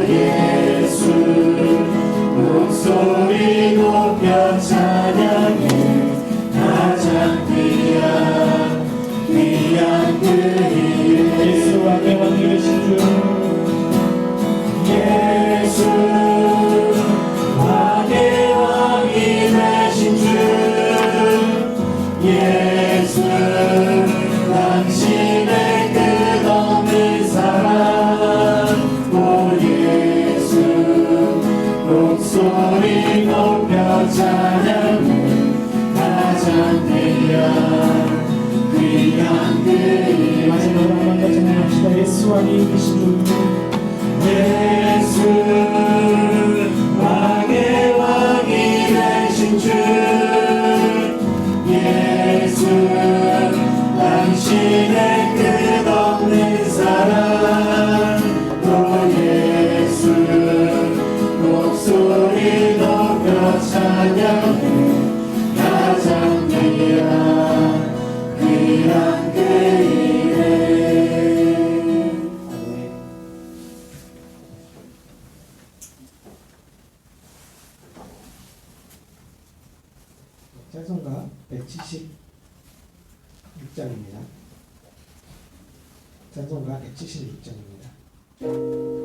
예수 목소리 높여 찬양해 가장 귀한 그 이름 예수 왕의 왕이 되신 주 예수 왕의 왕이 되신 주 예수 당신의 끝없는 사랑 오 예수 목소리 높여 찬양해 가장 귀한 그 이름 마지막으로 한 번 더 찬양합시다. 예수 왕이 되신 주 예수 왕의 왕이 되신 주 예수 당신의 끝없는 사랑 또 예수 목소리 높여 찬양해 가장 귀한 그 이름 찬송가 176장입니다. 찬송가 176장입니다.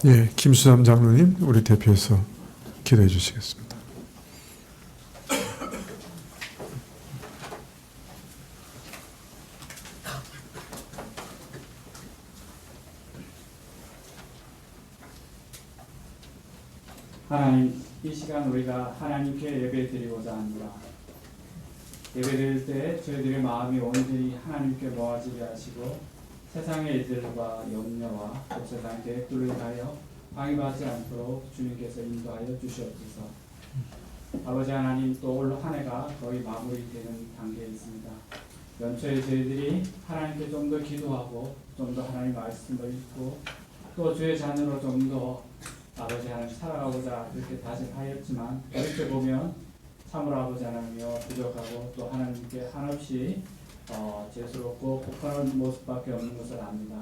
예, 김수삼 장로님, 우리 대표해서 기도해 주시겠습니다. 하나님, 이 시간 우리가 하나님께 예배드리고자 합니다. 예배드릴 때 저희들의 마음이 온전히 하나님께 모아지게 하시고 세상의 이들과 염려와 또 세상 계획들로 인하여 방해받지 않도록 주님께서 인도하여 주시옵소서. 아버지 하나님, 또 올 한 해가 거의 마무리되는 단계에 있습니다. 연초에 저희들이 하나님께 좀 더 기도하고 좀 더 하나님 말씀을 읽고 또 주의 자녀로 좀 더 아버지 하나님 살아가고자 그렇게 다짐하였지만 이렇게 보면 참으로 아버지 하나님이여 부족하고 또 하나님께 한없이 죄스럽고 혹하는 모습밖에 없는 것을 압니다.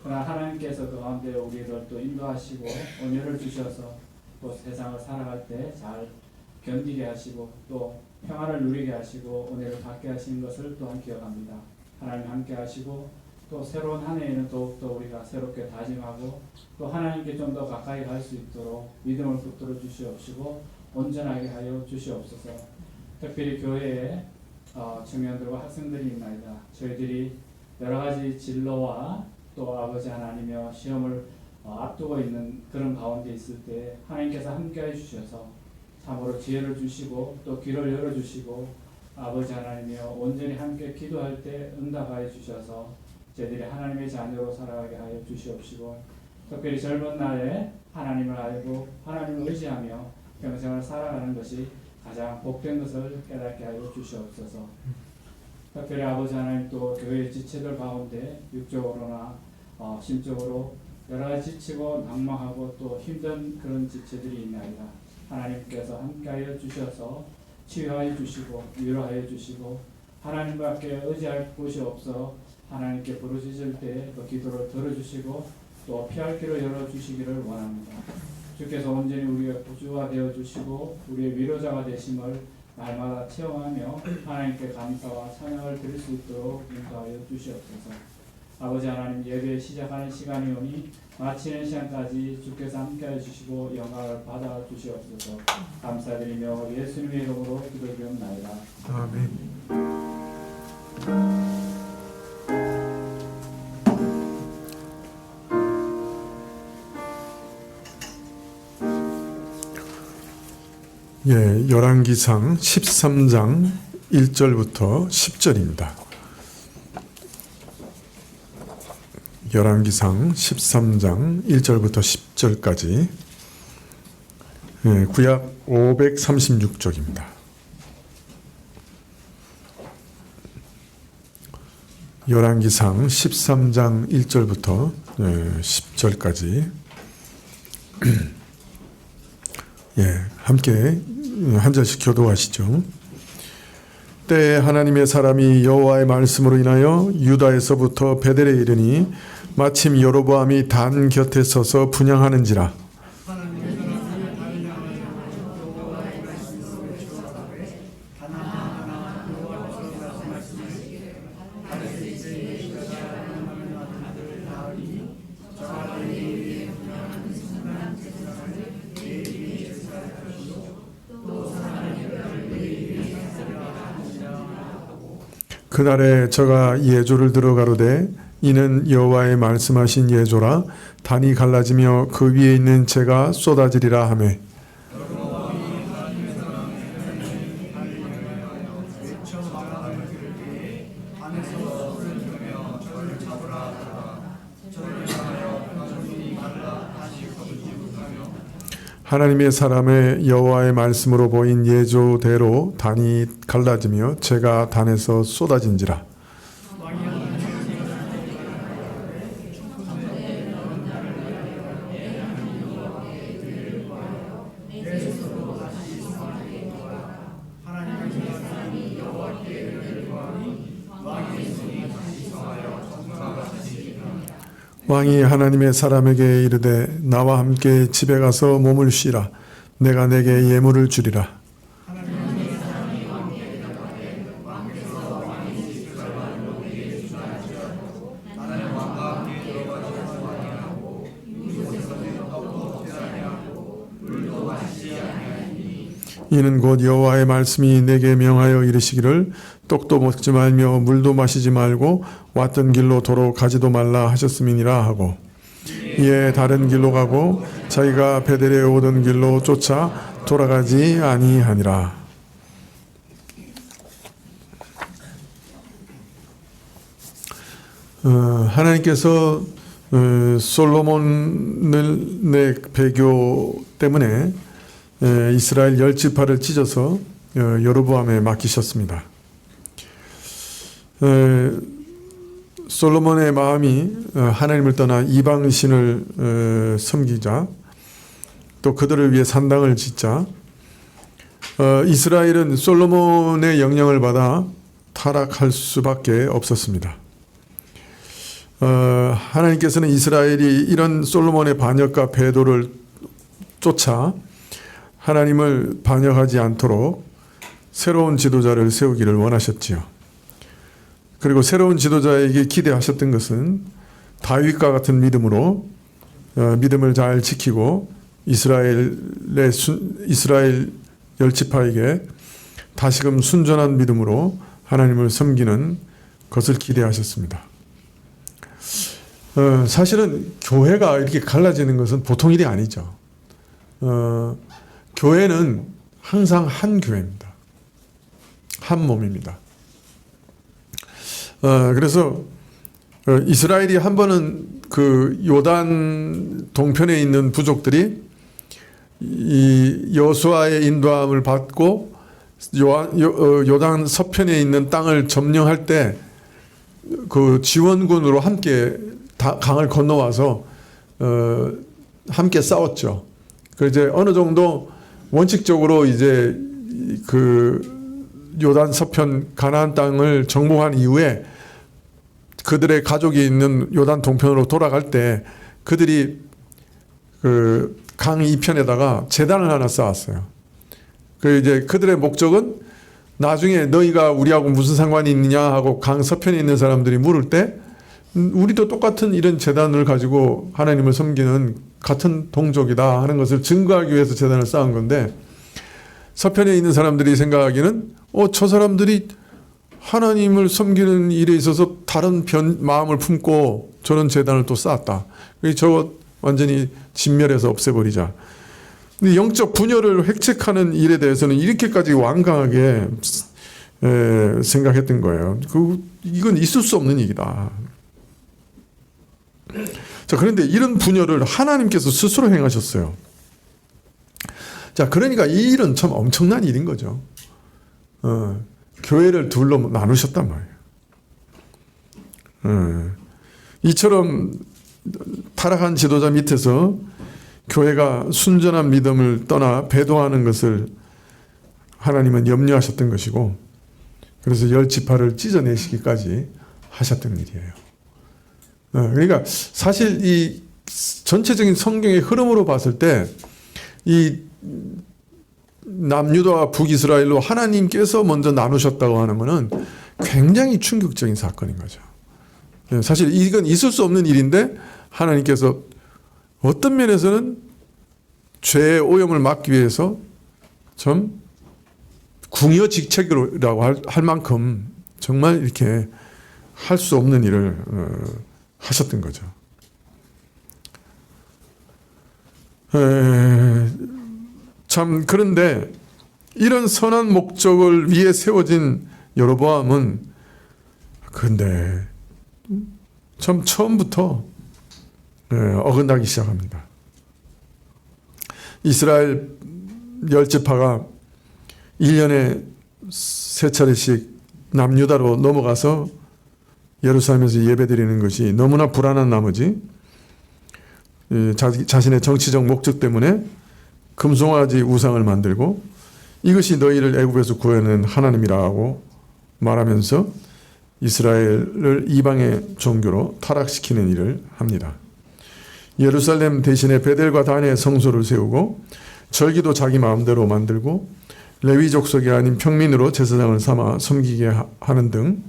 그러나 하나님께서 그 가운데 우리를 또 인도하시고 은혜를 주셔서 또 세상을 살아갈 때 잘 견디게 하시고 또 평안을 누리게 하시고 은혜를 받게 하시는 것을 또한 기억합니다. 하나님 함께 하시고 또 새로운 한 해에는 더욱더 우리가 새롭게 다짐하고 또 하나님께 좀 더 가까이 갈 수 있도록 믿음을 붙들어 주시옵시고 온전하게 하여 주시옵소서. 특별히 교회에 청년들과 학생들이 있나이다. 저희들이 여러 가지 진로와 또 아버지 하나님이여 시험을 앞두고 있는 그런 가운데 있을 때 하나님께서 함께해 주셔서 참으로 지혜를 주시고 또 길을 열어주시고 아버지 하나님이여 온전히 함께 기도할 때 응답하여 주셔서 저희들이 하나님의 자녀로 살아가게 하여 주시옵시고 특별히 젊은 날에 하나님을 알고 하나님을 의지하며 평생을 살아가는 것이 가장 복된 것을 깨닫게 하여 주시옵소서. 특별히 아버지 하나님 또 교회 지체들 가운데 육적으로나 심적으로 여러 가지 지치고 낭망하고 또 힘든 그런 지체들이 있나이다. 하나님께서 함께하여 주셔서 치유하여 주시고 위로하여 주시고 하나님밖에 의지할 곳이 없어 하나님께 부르짖을 때 그 기도를 들어주시고 또 피할 길을 열어주시기를 원합니다. 주께서 온전히 우리의 구주가 되어주시고 우리의 위로자가 되심을 날마다 체험하며 하나님께 감사와 찬양을 드릴 수 있도록 인도하여 주시옵소서. 아버지 하나님 예배 시작하는 시간이 오니 마치는 시간까지 주께서 함께해 주시고 영광을 받아 주시옵소서. 감사드리며 예수님의 이름으로 기도드리옵나이다. 아멘. 예, 열왕기상 13장 1절부터 10절입니다. 열왕기상 13장 1절부터 10절까지 구약 536쪽입니다. 열왕기상 13장 1절부터 10절까지 함께 한 절씩 교도하시죠. 때에 하나님의 사람이 여호와의 말씀으로 인하여 유다에서부터 베델에 이르니 마침 여로보암이 단 곁에 서서 분향하는지라. 그날에 저가 예조를 들어 가로되 이는 여호와의 말씀하신 예조라. 단이 갈라지며 그 위에 있는 재가 쏟아지리라 하매 하나님의 사람의 여호와의 말씀으로 보인 예조대로 단이 갈라지며 재가 단에서 쏟아진지라. 왕이 하나님의 사람에게 이르되 나와 함께 집에 가서 몸을 쉬라. 내가 내게 예물을 주리라. 이는 곧 여호와의 말씀이 내게 명하여 이르시기를 떡도 먹지 말며 물도 마시지 말고 왔던 길로 도로 가지도 말라 하셨음이니라 하고 이에 다른 길로 가고 자기가 베델에 오던 길로 쫓아 돌아가지 아니하니라. 하나님께서 솔로몬의 배교 때문에 이스라엘 10지파를 찢어서 여로보암에 맡기셨습니다. 솔로몬의 마음이 하나님을 떠나 이방신을 섬기자 또 그들을 위해 산당을 짓자 이스라엘은 솔로몬의 영향을 받아 타락할 수밖에 없었습니다. 하나님께서는 이스라엘이 이런 솔로몬의 반역과 배도를 쫓아 하나님을 반역하지 않도록 새로운 지도자를 세우기를 원하셨지요. 그리고 새로운 지도자에게 기대하셨던 것은 다윗과 같은 믿음으로 믿음을 잘 지키고 이스라엘 열지파에게 다시금 순전한 믿음으로 하나님을 섬기는 것을 기대하셨습니다. 사실은 교회가 이렇게 갈라지는 것은 보통 일이 아니죠. 교회는 항상 한 교회입니다. 한 몸입니다. 그래서 이스라엘이 한 번은 그 요단 동편에 있는 부족들이 이 여호수아의 인도함을 받고 요단 서편에 있는 땅을 점령할 때 그 지원군으로 함께 강을 건너와서 함께 싸웠죠. 그 이제 어느 정도 원칙적으로 이제 그 요단 서편 가나안 땅을 정복한 이후에 그들의 가족이 있는 요단 동편으로 돌아갈 때 그들이 그 강 이편에다가 제단을 하나 쌓았어요. 그 이제 그들의 목적은 나중에 너희가 우리하고 무슨 상관이 있느냐 하고 강 서편에 있는 사람들이 물을 때 우리도 똑같은 이런 제단을 가지고 하나님을 섬기는 같은 동족이다 하는 것을 증거하기 위해서 제단을 쌓은 건데, 서편에 있는 사람들이 생각하기는 저 사람들이 하나님을 섬기는 일에 있어서 다른 마음을 품고 저런 제단을 또 쌓았다. 저거 완전히 진멸해서 없애버리자. 근데 영적 분열을 획책하는 일에 대해서는 이렇게까지 완강하게 생각했던 거예요. 이건 있을 수 없는 일이다. 자, 그런데 이런 분열을 하나님께서 스스로 행하셨어요. 자, 그러니까 이 일은 참 엄청난 일인 거죠. 교회를 둘로 나누셨단 말이에요. 이처럼 타락한 지도자 밑에서 교회가 순전한 믿음을 떠나 배도하는 것을 하나님은 염려하셨던 것이고, 그래서 10지파를 찢어내시기까지 하셨던 일이에요. 그러니까 사실 이 전체적인 성경의 흐름으로 봤을 때 이 남유다와 북이스라엘로 하나님께서 먼저 나누셨다고 하는 것은 굉장히 충격적인 사건인 거죠. 사실 이건 있을 수 없는 일인데 하나님께서 어떤 면에서는 죄의 오염을 막기 위해서 좀 궁여직책이라고 할 만큼 정말 이렇게 할 수 없는 일을 하셨던 거죠. 참, 그런데 이런 선한 목적을 위해 세워진 여로보암은 근데 참 처음부터 어긋나기 시작합니다. 이스라엘 10지파가 1년에 3차례씩 남유다로 넘어가서 예루살렘에서 예배드리는 것이 너무나 불안한 나머지 자신의 정치적 목적 때문에 금송아지 우상을 만들고 이것이 너희를 애굽에서 구해낸 하나님이라고 말하면서 이스라엘을 이방의 종교로 타락시키는 일을 합니다. 예루살렘 대신에 베델과 단의 성소를 세우고 절기도 자기 마음대로 만들고 레위 족속이 아닌 평민으로 제사장을 삼아 섬기게 하는 등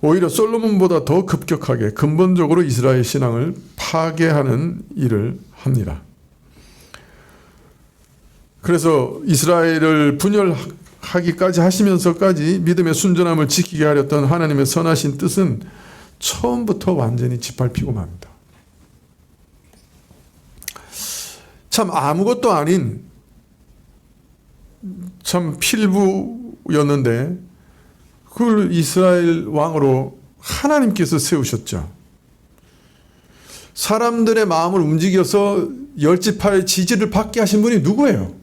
오히려 솔로몬보다 더 급격하게 근본적으로 이스라엘 신앙을 파괴하는 일을 합니다. 그래서 이스라엘을 분열하기까지 하시면서까지 믿음의 순전함을 지키게 하렸던 하나님의 선하신 뜻은 처음부터 완전히 짓밟히고 맙니다. 참 아무것도 아닌 참 필부였는데 그걸 이스라엘 왕으로 하나님께서 세우셨죠. 사람들의 마음을 움직여서 10지파의 지지를 받게 하신 분이 누구예요?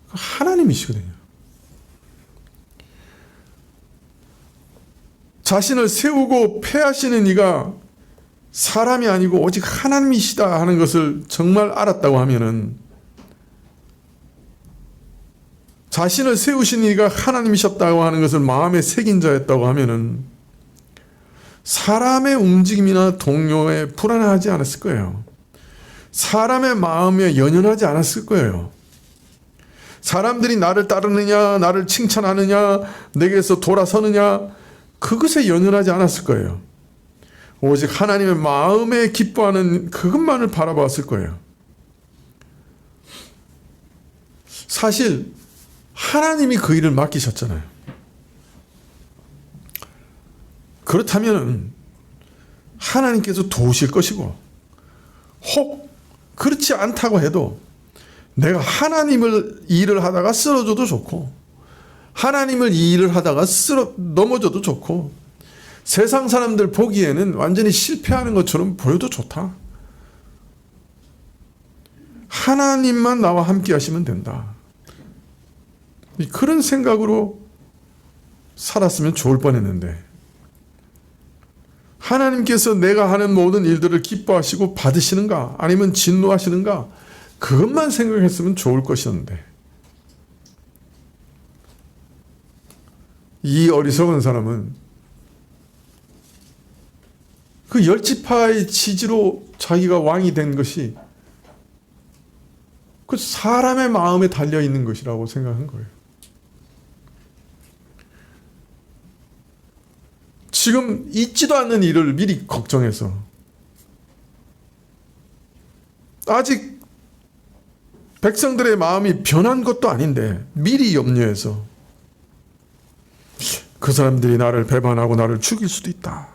하나님이시거든요. 자신을 세우고 패하시는 이가 사람이 아니고 오직 하나님이시다 하는 것을 정말 알았다고 하면은 자신을 세우신 이가 하나님이셨다고 하는 것을 마음에 새긴 자였다고 하면은 사람의 움직임이나 동료에 불안하지 않았을 거예요. 사람의 마음에 연연하지 않았을 거예요. 사람들이 나를 따르느냐, 나를 칭찬하느냐, 내게서 돌아서느냐, 그것에 연연하지 않았을 거예요. 오직 하나님의 마음에 기뻐하는 그것만을 바라봤을 거예요. 사실 하나님이 그 일을 맡기셨잖아요. 그렇다면 하나님께서 도우실 것이고, 혹 그렇지 않다고 해도 내가 하나님을 일을 하다가 쓰러져도 좋고, 하나님을 이 일을 하다가 넘어져도 좋고, 세상 사람들 보기에는 완전히 실패하는 것처럼 보여도 좋다. 하나님만 나와 함께 하시면 된다. 그런 생각으로 살았으면 좋을 뻔했는데, 하나님께서 내가 하는 모든 일들을 기뻐하시고 받으시는가, 아니면 진노하시는가, 그것만 생각했으면 좋을 것이었는데, 이 어리석은 사람은 그 열지파의 지지로 자기가 왕이 된 것이 그 사람의 마음에 달려 있는 것이라고 생각한 거예요. 지금 있지도 않는 일을 미리 걱정해서, 아직 백성들의 마음이 변한 것도 아닌데 미리 염려해서 그 사람들이 나를 배반하고 나를 죽일 수도 있다.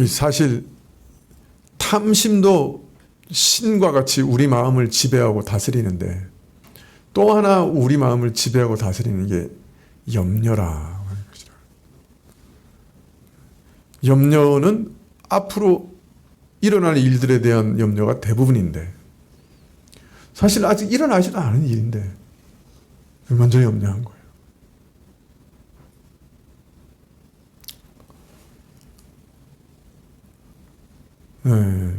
사실 탐심도 신과 같이 우리 마음을 지배하고 다스리는데, 또 하나 우리 마음을 지배하고 다스리는 게 염려라 하는 것이라. 염려는 앞으로 일어날 일들에 대한 염려가 대부분인데, 사실 아직 일어나지도 않은 일인데 먼저 염려한 거예요. 네.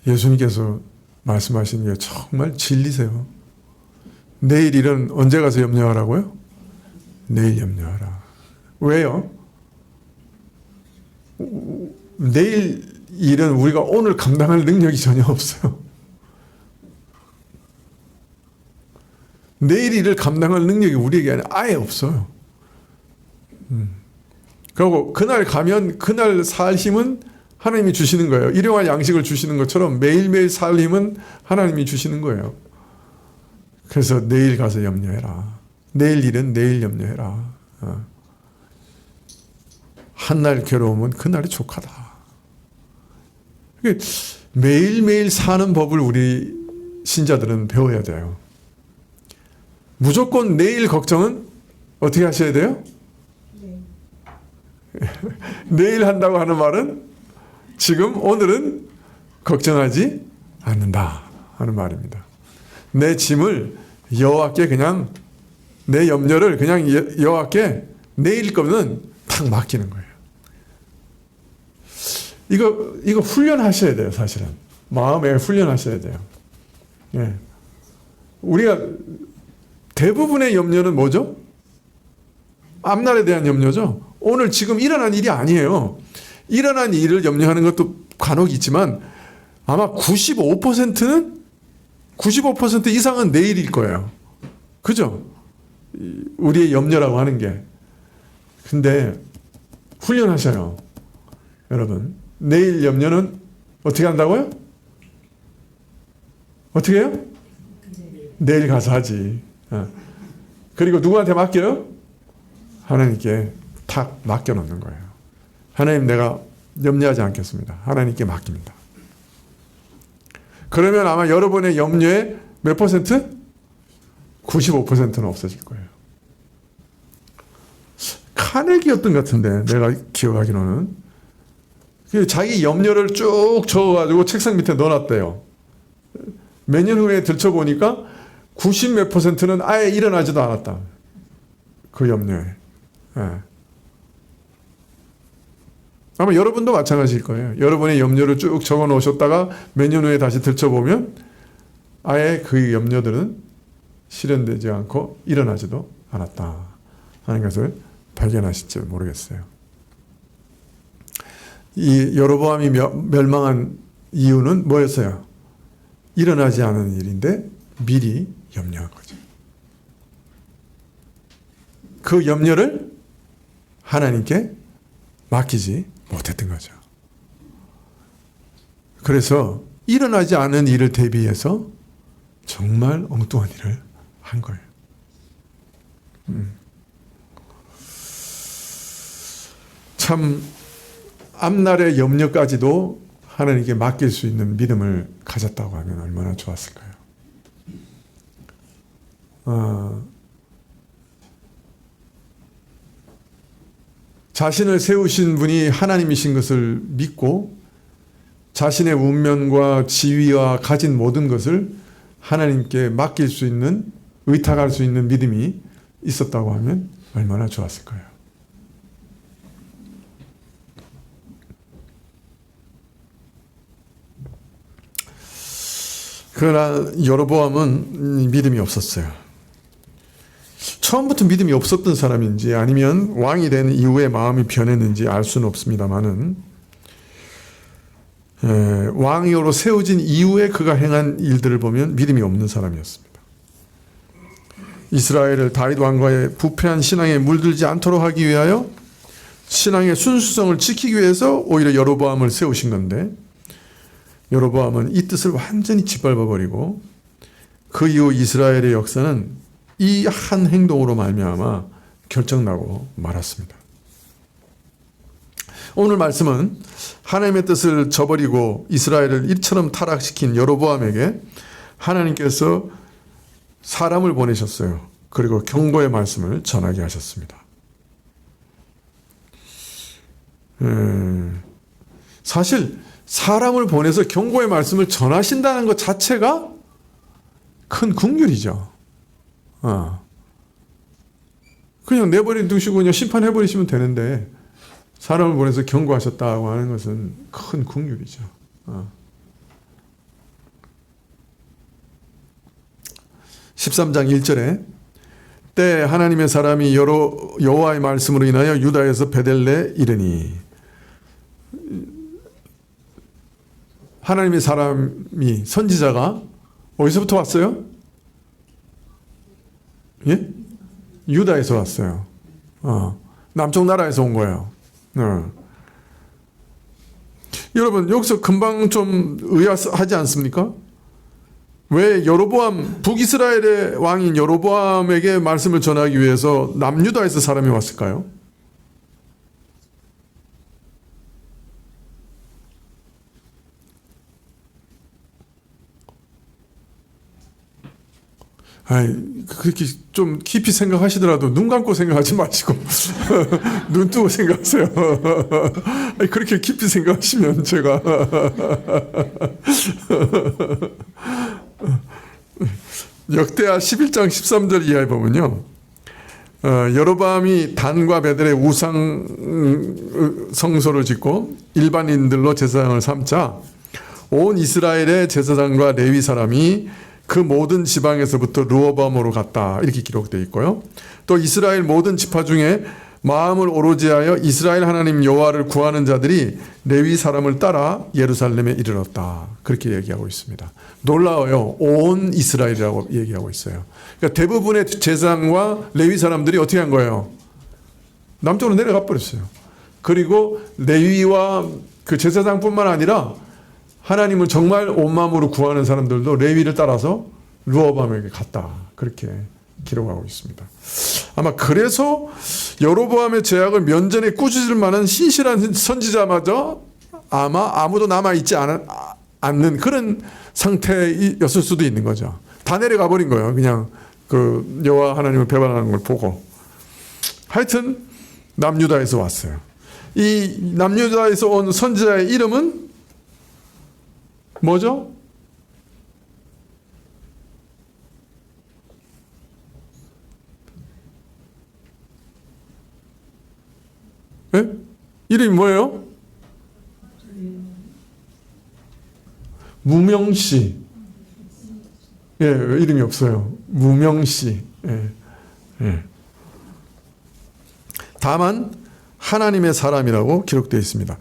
예수님께서 말씀하신 게 정말 진리세요. 내일 일은 언제 가서 염려하라고요? 내일 염려하라. 왜요? 내일 일은 우리가 오늘 감당할 능력이 전혀 없어요. 내일 일을 감당할 능력이 우리에게 아예 없어요. 그리고 그날 가면 그날 살 힘은 하나님이 주시는 거예요. 일용할 양식을 주시는 것처럼 매일매일 살 힘은 하나님이 주시는 거예요. 그래서 내일 가서 염려해라. 내일 일은 내일 염려해라. 한날 괴로움은 그날이 족하다. 매일매일 사는 법을 우리 신자들은 배워야 돼요. 무조건 내일 걱정은 어떻게 하셔야 돼요? 내일 한다고 하는 말은 지금 오늘은 걱정하지 않는다 하는 말입니다. 내 짐을 여호와께 그냥, 내 염려를 그냥 여호와께 내일 거는 탁 맡기는 거예요. 이거 훈련하셔야 돼요. 사실은 마음에 훈련하셔야 돼요. 예. 우리가 대부분의 염려는 뭐죠? 앞날에 대한 염려죠. 오늘 지금 일어난 일이 아니에요. 일어난 일을 염려하는 것도 간혹 있지만 아마 95% 이상은 내일일 거예요. 그죠? 우리의 염려라고 하는 게. 근데 훈련하셔요. 여러분, 내일 염려는 어떻게 한다고요? 어떻게 해요? 내일 가서 하지. 그리고 누구한테 맡겨요? 하나님께 탁 맡겨놓는 거예요. 하나님, 내가 염려하지 않겠습니다. 하나님께 맡깁니다. 그러면 아마 여러분의 염려의 몇 퍼센트? 95%는 없어질 거예요. 카네기였던 것 같은데, 내가 기억하기로는. 자기 염려를 쭉 적어가지고 책상 밑에 넣어놨대요. 몇 년 후에 들춰보니까 90몇 %는 아예 일어나지도 않았다. 그 염려에. 예. 아마 여러분도 마찬가지일 거예요. 여러분의 염려를 쭉 적어 놓으셨다가 몇 년 후에 다시 들춰보면 아예 그 염려들은 실현되지 않고 일어나지도 않았다 하는 것을 발견하실지 모르겠어요. 이 여로보암이 멸망한 이유는 뭐였어요? 일어나지 않은 일인데 미리 염려한 거죠. 그 염려를 하나님께 맡기지 못했던 거죠. 그래서 일어나지 않은 일을 대비해서 정말 엉뚱한 일을 한 거예요. 참 앞날의 염려까지도 하나님께 맡길 수 있는 믿음을 가졌다고 하면 얼마나 좋았을까요? 자신을 세우신 분이 하나님이신 것을 믿고 자신의 운명과 지위와 가진 모든 것을 하나님께 맡길 수 있는, 의탁할 수 있는 믿음이 있었다고 하면 얼마나 좋았을까요? 그러나 여로보암은 믿음이 없었어요. 처음부터 믿음이 없었던 사람인지 아니면 왕이 된 이후에 마음이 변했는지 알 수는 없습니다만은 왕으로 세워진 이후에 그가 행한 일들을 보면 믿음이 없는 사람이었습니다. 이스라엘을 다윗 왕과의 부패한 신앙에 물들지 않도록 하기 위하여 신앙의 순수성을 지키기 위해서 오히려 여로보암을 세우신 건데 여로보암은 이 뜻을 완전히 짓밟아버리고 그 이후 이스라엘의 역사는 이 한 행동으로 말미암아 결정나고 말았습니다. 오늘 말씀은 하나님의 뜻을 저버리고 이스라엘을 이처럼 타락시킨 여로보암에게 하나님께서 사람을 보내셨어요. 그리고 경고의 말씀을 전하게 하셨습니다. 사실 사람을 보내서 경고의 말씀을 전하신다는 것 자체가 큰 긍휼이죠. 그냥 내버려 두시고 그냥 심판해버리시면 되는데 사람을 보내서 경고하셨다고 하는 것은 큰 긍휼이죠. 13장 1절에 때 하나님의 사람이 여호와의 말씀으로 인하여 유다에서 베델레 이르니, 하나님의 사람이 선지자가 어디서부터 왔어요? 예? 유다에서 왔어요. 남쪽 나라에서 온 거예요. 여러분 여기서 금방 좀 의아하지 않습니까? 왜 여로보암, 북이스라엘의 왕인 여로보암에게 말씀을 전하기 위해서 남유다에서 사람이 왔을까요? 그렇게 좀 깊이 생각하시더라도 눈 감고 생각하지 마시고 눈 뜨고 생각하세요. 그렇게 깊이 생각하시면 제가 역대하 11장 13절 이하에 보면요, 여로보암이 단과 베델에 우상 성소를 짓고 일반인들로 제사장을 삼자 온 이스라엘의 제사장과 레위 사람이 그 모든 지방에서부터 르호보암으로 갔다, 이렇게 기록되어 있고요. 또 이스라엘 모든 지파 중에 마음을 오로지 하여 이스라엘 하나님 여호와를 구하는 자들이 레위 사람을 따라 예루살렘에 이르렀다, 그렇게 얘기하고 있습니다. 놀라워요. 온 이스라엘이라고 얘기하고 있어요. 그러니까 대부분의 제사장과 레위 사람들이 어떻게 한 거예요? 남쪽으로 내려가 버렸어요. 그리고 레위와 그 제사장뿐만 아니라 하나님을 정말 온 마음으로 구하는 사람들도 레위를 따라서 르호보암에게 갔다, 그렇게 기록하고 있습니다. 아마 그래서 여로보암의 죄악을 면전에 꾸짖을 만한 신실한 선지자마저 아마 아무도 남아있지 않는 그런 상태였을 수도 있는 거죠. 다 내려가 버린 거예요. 그냥 그 여호와 하나님을 배반하는 걸 보고. 하여튼 남유다에서 왔어요. 이 남유다에서 온 선지자의 이름은 뭐죠? 네? 이름이 뭐예요? 무명씨. 예, 이름이 없어요. 무명씨. 예, 예. 다만 하나님의 사람이라고 기록되어 있습니다.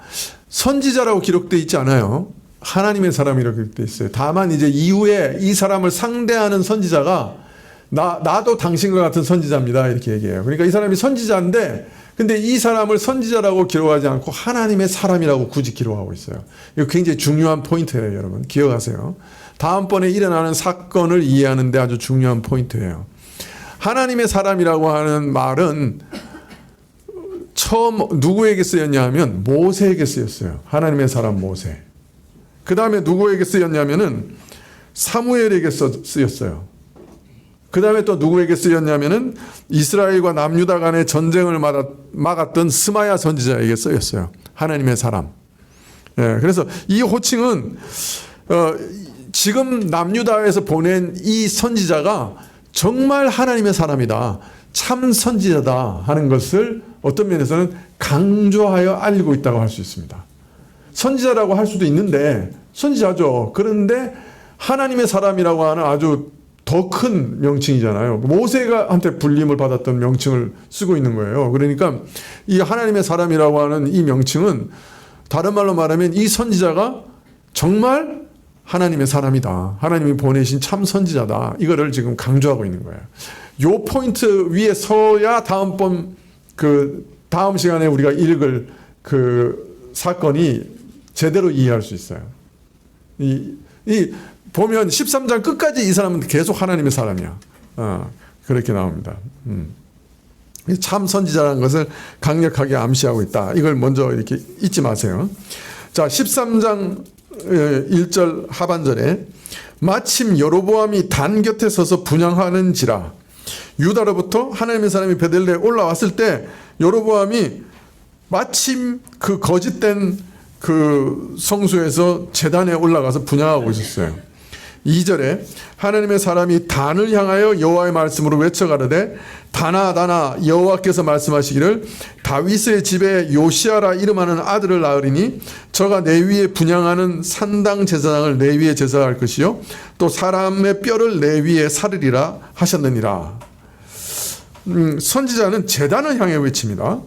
선지자라고 기록되어 있지 않아요. 하나님의 사람이라고 기록되어 있어요. 다만 이제 이후에 이 사람을 상대하는 선지자가 나도 당신과 같은 선지자입니다. 이렇게 얘기해요. 그러니까 이 사람이 선지자인데 근데 이 사람을 선지자라고 기록하지 않고 하나님의 사람이라고 굳이 기록하고 있어요. 이거 굉장히 중요한 포인트예요, 여러분. 기억하세요. 다음번에 일어나는 사건을 이해하는 데 아주 중요한 포인트예요. 하나님의 사람이라고 하는 말은 처음 누구에게 쓰였냐 하면 모세에게 쓰였어요. 하나님의 사람 모세. 그 다음에 누구에게 쓰였냐면은 사무엘에게 쓰였어요. 그 다음에 또 누구에게 쓰였냐면은 이스라엘과 남유다 간의 전쟁을 막았던 스마야 선지자에게 쓰였어요. 하나님의 사람. 예, 그래서 이 호칭은 지금 남유다에서 보낸 이 선지자가 정말 하나님의 사람이다. 참 선지자다 하는 것을 어떤 면에서는 강조하여 알리고 있다고 할 수 있습니다. 선지자라고 할 수도 있는데 선지자죠. 그런데 하나님의 사람이라고 하는 아주 더 큰 명칭이잖아요. 모세가 한테 불림을 받았던 명칭을 쓰고 있는 거예요. 그러니까 이 하나님의 사람이라고 하는 이 명칭은 다른 말로 말하면 이 선지자가 정말 하나님의 사람이다. 하나님이 보내신 참 선지자다. 이거를 지금 강조하고 있는 거예요. 요 포인트 위에 서야 다음 시간에 우리가 읽을 그 사건이 제대로 이해할 수 있어요. 보면 13장 끝까지 이 사람은 계속 하나님의 사람이야. 그렇게 나옵니다. 참 선지자라는 것을 강력하게 암시하고 있다. 이걸 먼저 이렇게 잊지 마세요. 자, 13장 1절 하반절에 마침 여로보암이 단 곁에 서서 분향하는지라 유다로부터 하나님의 사람이 베들레에 올라왔을 때 여로보암이 마침 그 거짓된 그 성소에서 제단에 올라가서 분향하고 있었어요. 2절에 하나님의 사람이 단을 향하여 여호와의 말씀으로 외쳐가르되 다나 다나 여호와께서 말씀하시기를 다윗의 집에 요시아라 이름하는 아들을 낳으리니 저가 내 위에 분향하는 산당 제사장을 내 위에 제사할 것이요 또 사람의 뼈를 내 위에 사르리라 하셨느니라. 선지자는 제단을 향해 외칩니다.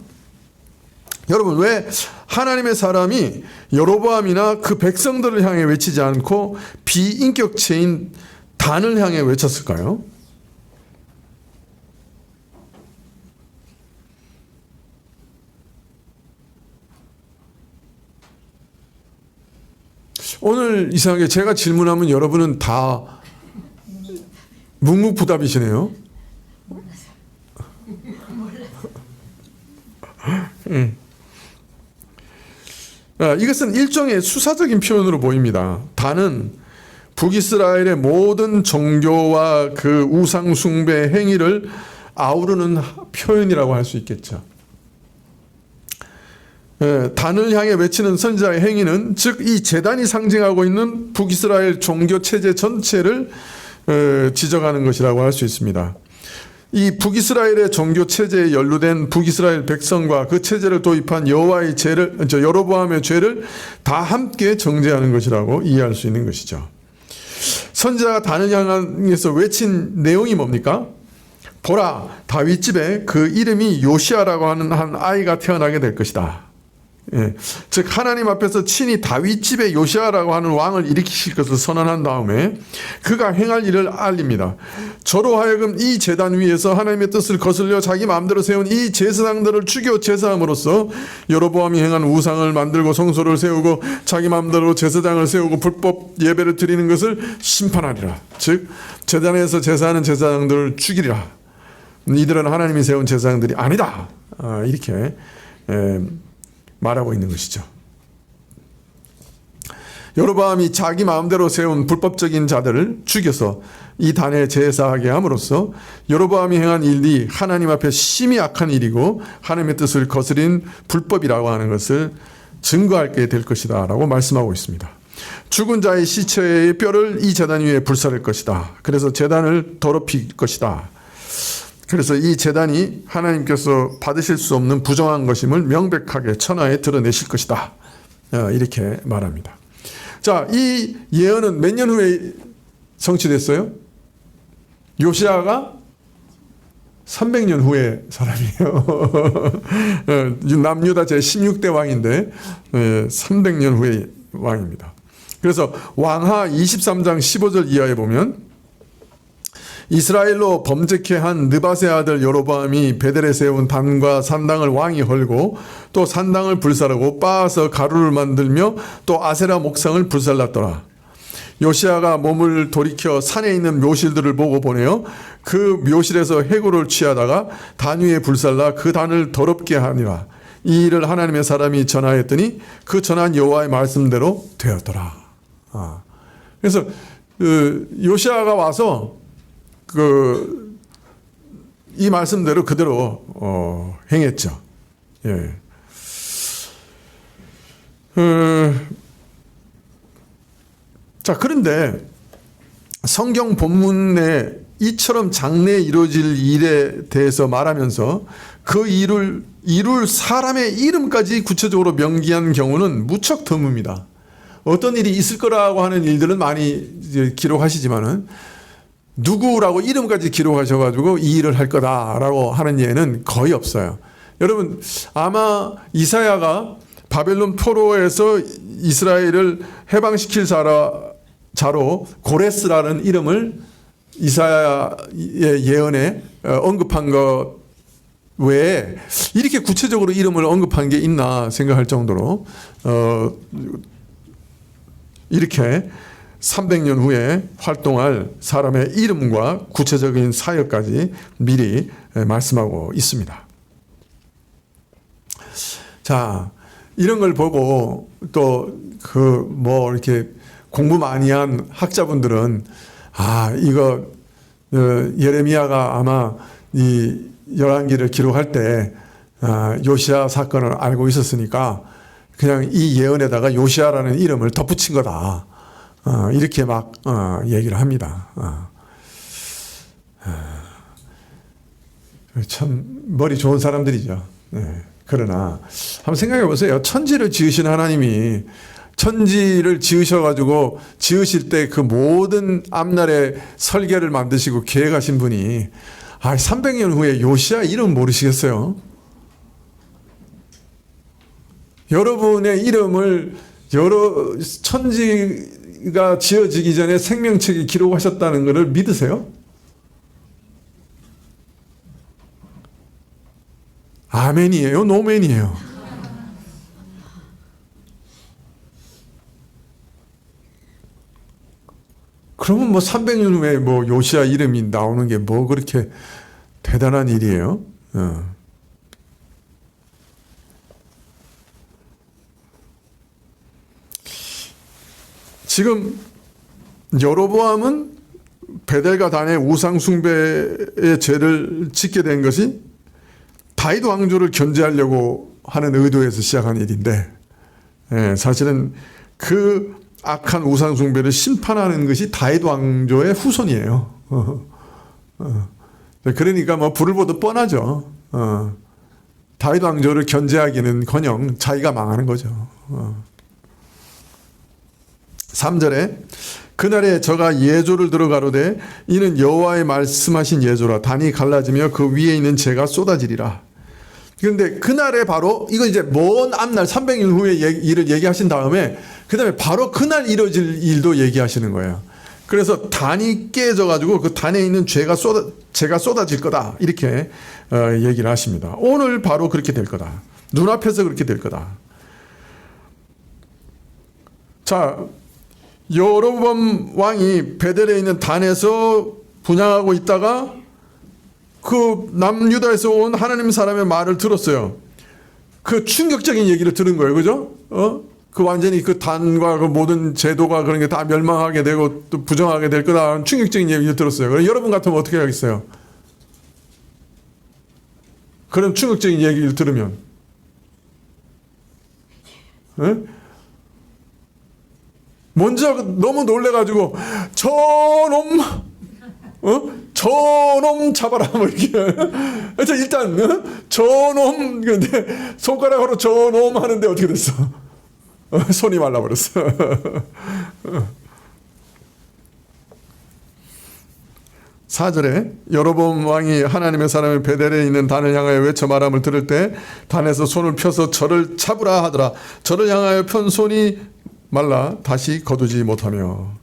여러분, 왜 하나님의 사람이 여로보암이나 그 백성들을 향해 외치지 않고 비인격체인 단을 향해 외쳤을까요? 오늘 이상하게 제가 질문하면 여러분은 다 묵묵부답이시네요. 이것은 일종의 수사적인 표현으로 보입니다. 단은 북이스라엘의 모든 종교와 그 우상 숭배 행위를 아우르는 표현이라고 할 수 있겠죠. 단을 향해 외치는 선지자의 행위는 즉 이 제단이 상징하고 있는 북이스라엘 종교 체제 전체를 지적하는 것이라고 할 수 있습니다. 이 북이스라엘의 종교 체제에 연루된 북이스라엘 백성과 그 체제를 도입한 여로보암의 죄를 다 함께 정죄하는 것이라고 이해할 수 있는 것이죠. 선지자가 단을 향해서 외친 내용이 뭡니까? 보라, 다윗 집에 그 이름이 요시아라고 하는 한 아이가 태어나게 될 것이다. 예, 즉 하나님 앞에서 친히 다윗 집에 요시아라고 하는 왕을 일으키실 것을 선언한 다음에 그가 행할 일을 알립니다. 저로 하여금 이 제단 위에서 하나님의 뜻을 거슬려 자기 마음대로 세운 이 제사장들을 죽여 제사함으로써 여로보암이 행한 우상을 만들고 성소를 세우고 자기 마음대로 제사장을 세우고 불법 예배를 드리는 것을 심판하리라. 즉 제단에서 제사하는 제사장들을 죽이리라. 이들은 하나님이 세운 제사장들이 아니다. 이렇게 말하고 있는 것이죠. 여로보암이 자기 마음대로 세운 불법적인 자들을 죽여서 이 단에 제사하게 함으로써 여로보암이 행한 일이 하나님 앞에 심히 악한 일이고 하나님의 뜻을 거스린 불법이라고 하는 것을 증거하게 될 것이다 라고 말씀하고 있습니다. 죽은 자의 시체의 뼈를 이 제단 위에 불사를 것이다. 그래서 제단을 더럽힐 것이다. 그래서 이 제단이 하나님께서 받으실 수 없는 부정한 것임을 명백하게 천하에 드러내실 것이다. 이렇게 말합니다. 자, 이 예언은 몇 년 후에 성취됐어요? 요시야가 300년 후의 사람이에요. 남유다 제16대 왕인데 300년 후의 왕입니다. 그래서 왕하 23장 15절 이하에 보면 이스라엘로 범죄케 한 느밧의 아들 여로보암이 베델에 세운 단과 산당을 왕이 헐고 또 산당을 불살하고 빻아서 가루를 만들며 또 아세라 목상을 불살랐더라. 요시야가 몸을 돌이켜 산에 있는 묘실들을 보고 보내어 그 묘실에서 해골을 취하다가 단 위에 불살라 그 단을 더럽게 하니라. 이 일을 하나님의 사람이 전하였더니 그 전한 여호와의 말씀대로 되었더라. 그래서 요시야가 와서 이 말씀대로 그대로 행했죠. 예. 자, 그런데 성경 본문에 이처럼 장래에 이루어질 일에 대해서 말하면서 그 일을 이룰 사람의 이름까지 구체적으로 명기한 경우는 무척 드뭅니다. 어떤 일이 있을 거라고 하는 일들은 많이 이제 기록하시지만은 누구라고 이름까지 기록하셔가지고 이 일을 할 거다라고 하는 예는 거의 없어요. 여러분, 아마 이사야가 바벨론 포로에서 이스라엘을 해방시킬 자로 고레스라는 이름을 이사야의 예언에 언급한 것 외에 이렇게 구체적으로 이름을 언급한 게 있나 생각할 정도로 이렇게 300년 후에 활동할 사람의 이름과 구체적인 사역까지 미리 말씀하고 있습니다. 자, 이런 걸 보고 또 이렇게 공부 많이 한 학자분들은 이거 예레미야가 아마 이 열왕기를 기록할 때 요시야 사건을 알고 있었으니까 그냥 이 예언에다가 요시야라는 이름을 덧붙인 거다. 이렇게 막 얘기를 합니다. 참 머리 좋은 사람들이죠. 그러나 한번 생각해 보세요. 천지를 지으신 하나님이 천지를 지으셔가지고 지으실 때 그 모든 앞날의 설계를 만드시고 계획하신 분이 300년 후에 요시야 이름 모르시겠어요? 여러분의 이름을 천지가 지어지기 전에 생명책에 기록하셨다는 것을 믿으세요? 아멘이에요? 노멘이에요? 그러면 300년 후에 요시야 이름이 나오는 게 그렇게 대단한 일이에요? 지금 여로보암은 베델과 단의 우상 숭배의 죄를 짓게 된 것이 다윗 왕조를 견제하려고 하는 의도에서 시작한 일인데, 사실은 그 악한 우상 숭배를 심판하는 것이 다윗 왕조의 후손이에요. 그러니까 불을 보듯 뻔하죠. 다윗 왕조를 견제하기는커녕 자기가 망하는 거죠. 3절에 그날에 저가 예조를 들어 가로되 이는 여호와의 말씀하신 예조라. 단이 갈라지며 그 위에 있는 재가 쏟아지리라. 그런데 그날에 바로 이거 이제 먼 앞날 300년 후의 일을 얘기하신 다음에 그 다음에 바로 그날 이루어질 일도 얘기하시는 거예요. 그래서 단이 깨져가지고 그 단에 있는 재가 쏟아질 거다. 이렇게 얘기를 하십니다. 오늘 바로 그렇게 될 거다. 눈앞에서 그렇게 될 거다. 자, 여로보암 왕이 베델에 있는 단에서 분향하고 있다가 그 남유다에서 온 하나님 사람의 말을 들었어요. 그 충격적인 얘기를 들은 거예요. 그죠? 그 완전히 그 단과 그 모든 제도가 그런 게 다 멸망하게 되고 또 부정하게 될 거다. 충격적인 얘기를 들었어요. 그럼 여러분 같으면 어떻게 하겠어요? 그런 충격적인 얘기를 들으면. 먼저 너무 놀래가지고 저놈 잡아라 이렇게. 그래서 일단 저놈 근데 손가락으로 저놈 하는데 어떻게 됐어? 손이 말라버렸어. 4절에 여로보암 왕이 하나님의 사람의 베델에 있는 단을 향하여 외쳐 말함을 들을 때 단에서 손을 펴서 저를 잡으라 하더라. 저를 향하여 편 손이 말라 다시 거두지 못하며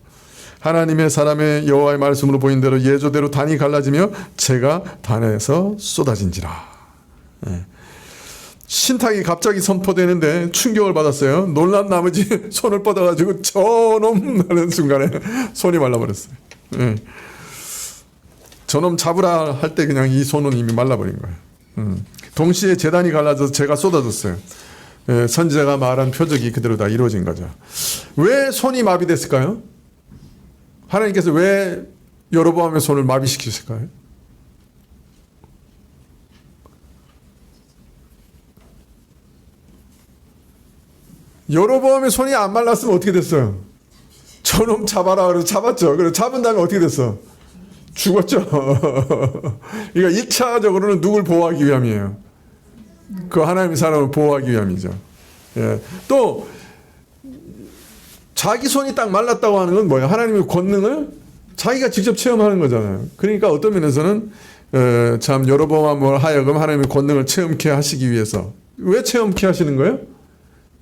하나님의 사람의 여호와의 말씀으로 보인 대로 예조대로 단이 갈라지며 재가 단에서 쏟아진지라. 신탁이 갑자기 선포되는데 충격을 받았어요. 놀란 나머지 손을 뻗어가지고 저놈 하는 순간에 손이 말라버렸어요. 저놈 잡으라 할 때 그냥 이 손은 이미 말라버린 거예요. 동시에 제단이 갈라져서 재가 쏟아졌어요. 선지자가 말한 표적이 그대로 다 이루어진 거죠. 왜 손이 마비됐을까요? 하나님께서 왜 여로보암의 손을 마비시키실까요? 여로보암의 손이 안 말랐으면 어떻게 됐어요? 저놈 잡아라 그래서 잡았죠. 그래서 잡은 다음에 어떻게 됐어? 죽었죠. 그러니까 1차적으로는 누굴 보호하기 위함이에요. 그 하나님의 사람을 보호하기 위함이죠. 예. 또 자기 손이 딱 말랐다고 하는 건 뭐예요? 하나님의 권능을 자기가 직접 체험하는 거잖아요. 그러니까 어떤 면에서는 참 여로보암을 하여금 하나님의 권능을 체험케 하시기 위해서. 왜 체험케 하시는 거예요?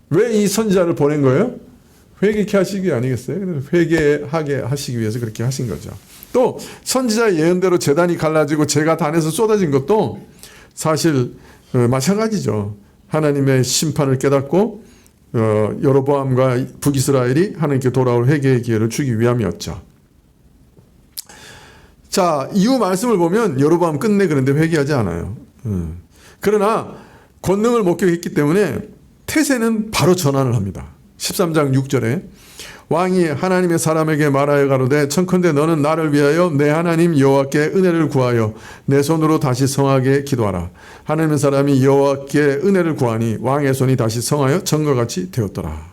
왜 이 선지자를 보낸 거예요? 회개케 하시기 아니겠어요? 그래서 회개하게 하시기 위해서 그렇게 하신 거죠. 또 선지자 예언대로 제단이 갈라지고 재가 단에서 쏟아진 것도 사실 마찬가지죠. 하나님의 심판을 깨닫고 여로보암과 북이스라엘이 하나님께 돌아올 회개의 기회를 주기 위함이었죠. 자, 이후 말씀을 보면 여로보암 끝내 그런데 회개하지 않아요. 그러나 권능을 목격했기 때문에 태세는 바로 전환을 합니다. 13장 6절에 왕이 하나님의 사람에게 말하여 가로되 청컨대 너는 나를 위하여 내 하나님 여호와께 은혜를 구하여 내 손으로 다시 성하게 기도하라. 하나님의 사람이 여호와께 은혜를 구하니 왕의 손이 다시 성하여 전과 같이 되었더라.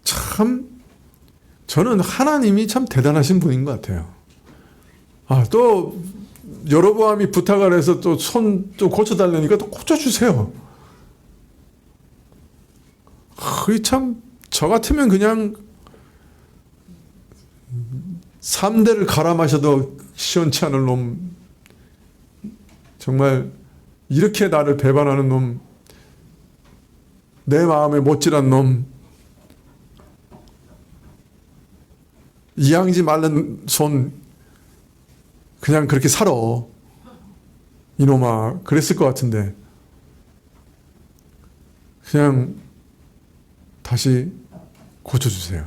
참 저는 하나님이 참 대단하신 분인 것 같아요. 또 여로보암이 부탁을 해서 또 손 좀 고쳐달라니까 또 고쳐주세요. 그게 참, 저 같으면 그냥 3대를 갈아 마셔도 시원치 않을 놈, 정말 이렇게 나를 배반하는 놈, 내 마음에 못질한 놈, 이양지 말른 손, 그냥 그렇게 살아. 이놈아, 그랬을 것 같은데. 그냥 다시 고쳐주세요.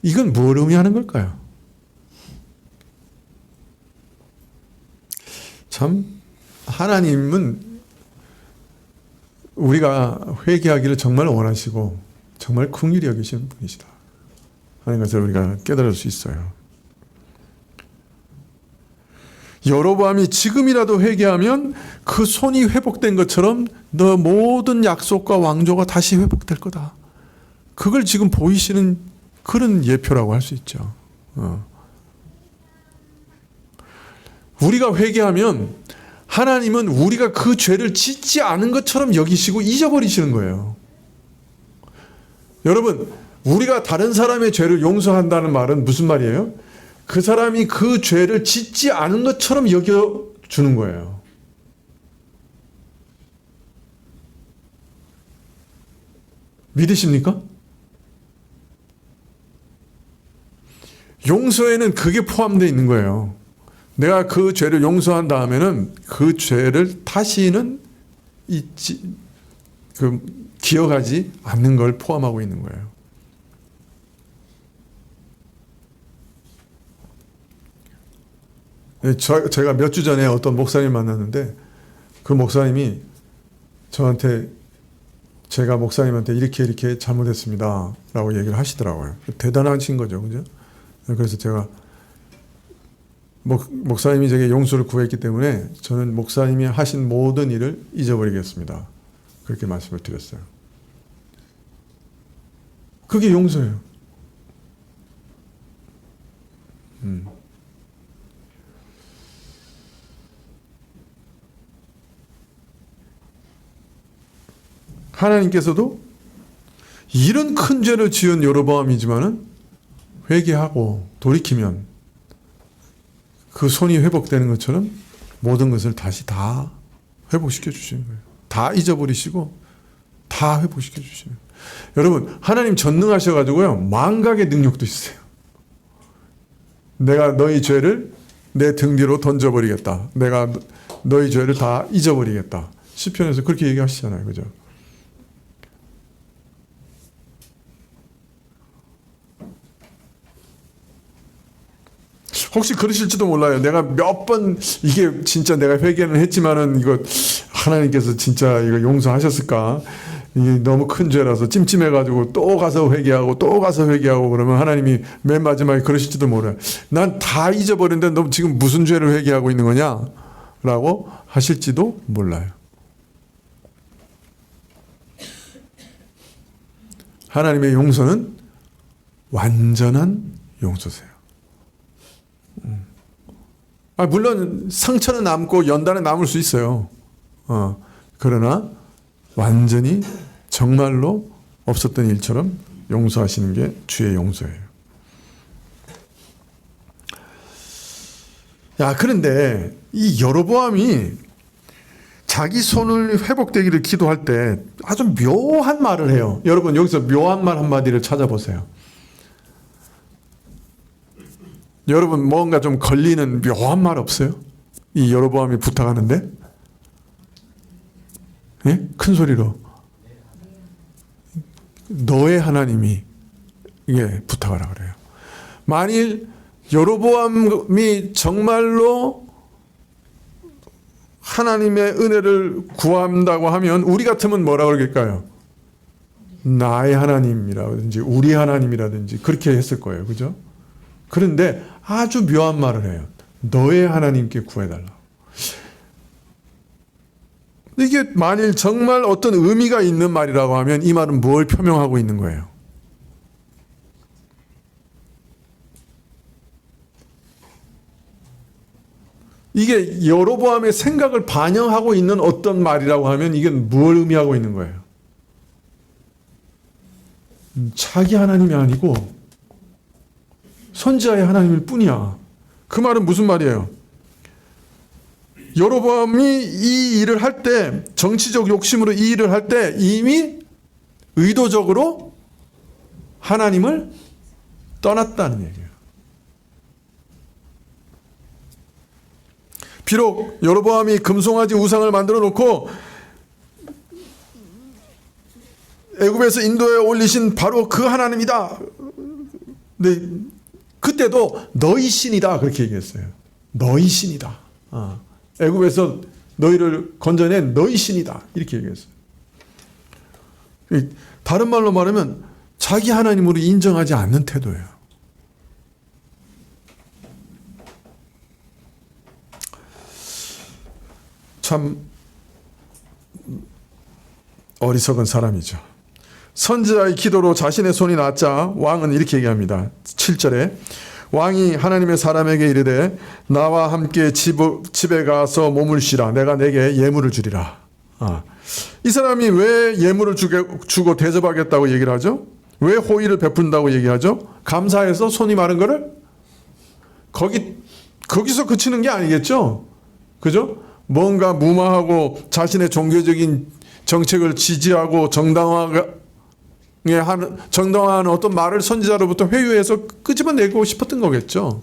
이건 뭘 의미하는 걸까요? 참 하나님은 우리가 회개하기를 정말 원하시고 정말 긍휼히 여기시는 분이시다 하는 것을 우리가 깨달을 수 있어요. 여로보암이 지금이라도 회개하면 그 손이 회복된 것처럼 너 모든 약속과 왕조가 다시 회복될 거다. 그걸 지금 보이시는 그런 예표라고 할 수 있죠. 우리가 회개하면 하나님은 우리가 그 죄를 짓지 않은 것처럼 여기시고 잊어버리시는 거예요. 여러분, 우리가 다른 사람의 죄를 용서한다는 말은 무슨 말이에요? 그 사람이 그 죄를 짓지 않은 것처럼 여겨주는 거예요. 믿으십니까? 용서에는 그게 포함되어 있는 거예요. 내가 그 죄를 용서한 다음에는 그 죄를 다시는 기억하지 않는 걸 포함하고 있는 거예요. 제가 몇 주 전에 어떤 목사님 만났는데 그 목사님이 저한테 제가 목사님한테 이렇게 잘못했습니다 라고 얘기를 하시더라고요. 대단하신 거죠. 그죠? 그래서 제가 목사님이 제게 용서를 구했기 때문에 저는 목사님이 하신 모든 일을 잊어버리겠습니다. 그렇게 말씀을 드렸어요. 그게 용서예요. 하나님께서도 이런 큰 죄를 지은 여로보암이지만은 회개하고 돌이키면 그 손이 회복되는 것처럼 모든 것을 다시 다 회복시켜 주시는 거예요. 다 잊어버리시고 다 회복시켜 주시는 거예요. 여러분, 하나님 전능하셔가지고요, 망각의 능력도 있어요. 내가 너희 죄를 내 등 뒤로 던져버리겠다. 내가 너희 죄를 다 잊어버리겠다. 시편에서 그렇게 얘기하시잖아요. 그죠? 혹시 그러실지도 몰라요. 내가 몇 번 이게 진짜 내가 회개는 했지만은 이거 하나님께서 진짜 이거 용서하셨을까? 이게 너무 큰 죄라서 찜찜해가지고 또 가서 회개하고 또 가서 회개하고 그러면 하나님이 맨 마지막에 그러실지도 몰라요. 난 다 잊어버렸는데 너 지금 무슨 죄를 회개하고 있는 거냐? 라고 하실지도 몰라요. 하나님의 용서는 완전한 용서세요. 물론 상처는 남고 연단은 남을 수 있어요. 그러나 완전히 정말로 없었던 일처럼 용서하시는 게 주의 용서예요. 그런데 이 여로보암이 자기 손을 회복되기를 기도할 때 아주 묘한 말을 해요. 여러분, 여기서 묘한 말 한마디를 찾아보세요. 여러분, 뭔가 좀 걸리는 묘한 말 없어요? 이 여로보암이 부탁하는데? 예? 큰 소리로. 너의 하나님이 부탁하라 그래요. 만일 여로보암이 정말로 하나님의 은혜를 구한다고 하면 우리 같으면 뭐라고 그럴까요? 나의 하나님이라든지 우리 하나님이라든지 그렇게 했을 거예요. 그죠? 그런데 아주 묘한 말을 해요. 너의 하나님께 구해달라. 이게 만일 정말 어떤 의미가 있는 말이라고 하면 이 말은 뭘 표명하고 있는 거예요? 이게 여로보암의 생각을 반영하고 있는 어떤 말이라고 하면 이게 뭘 의미하고 있는 거예요? 자기 하나님이 아니고 선지자의 하나님일 뿐이야. 그 말은 무슨 말이에요? 여로보암이 이 일을 할 때, 정치적 욕심으로 이 일을 할 때 이미 의도적으로 하나님을 떠났다는 얘기예요. 비록 여로보암이 금송아지 우상을 만들어 놓고 애굽에서 인도에 올리신 바로 그 하나님이다. 근데 그때도 너희 신이다 그렇게 얘기했어요. 너희 신이다. 애굽에서 너희를 건져낸 너희 신이다 이렇게 얘기했어요. 다른 말로 말하면 자기 하나님으로 인정하지 않는 태도예요. 참 어리석은 사람이죠. 선지자의 기도로 자신의 손이 낫자 왕은 이렇게 얘기합니다. 7절에 왕이 하나님의 사람에게 이르되 나와 함께 집에 가서 몸을 쉬라. 내가 내게 예물을 주리라. 이 사람이 왜 예물을 주고 대접하겠다고 얘기를 하죠? 왜 호의를 베푼다고 얘기하죠? 감사해서 손이 마른 거를 거기서 그치는 게 아니겠죠? 그죠? 뭔가 무마하고 자신의 종교적인 정책을 지지하고 정당화하는 어떤 말을 선지자로부터 회유해서 끄집어내고 싶었던 거겠죠.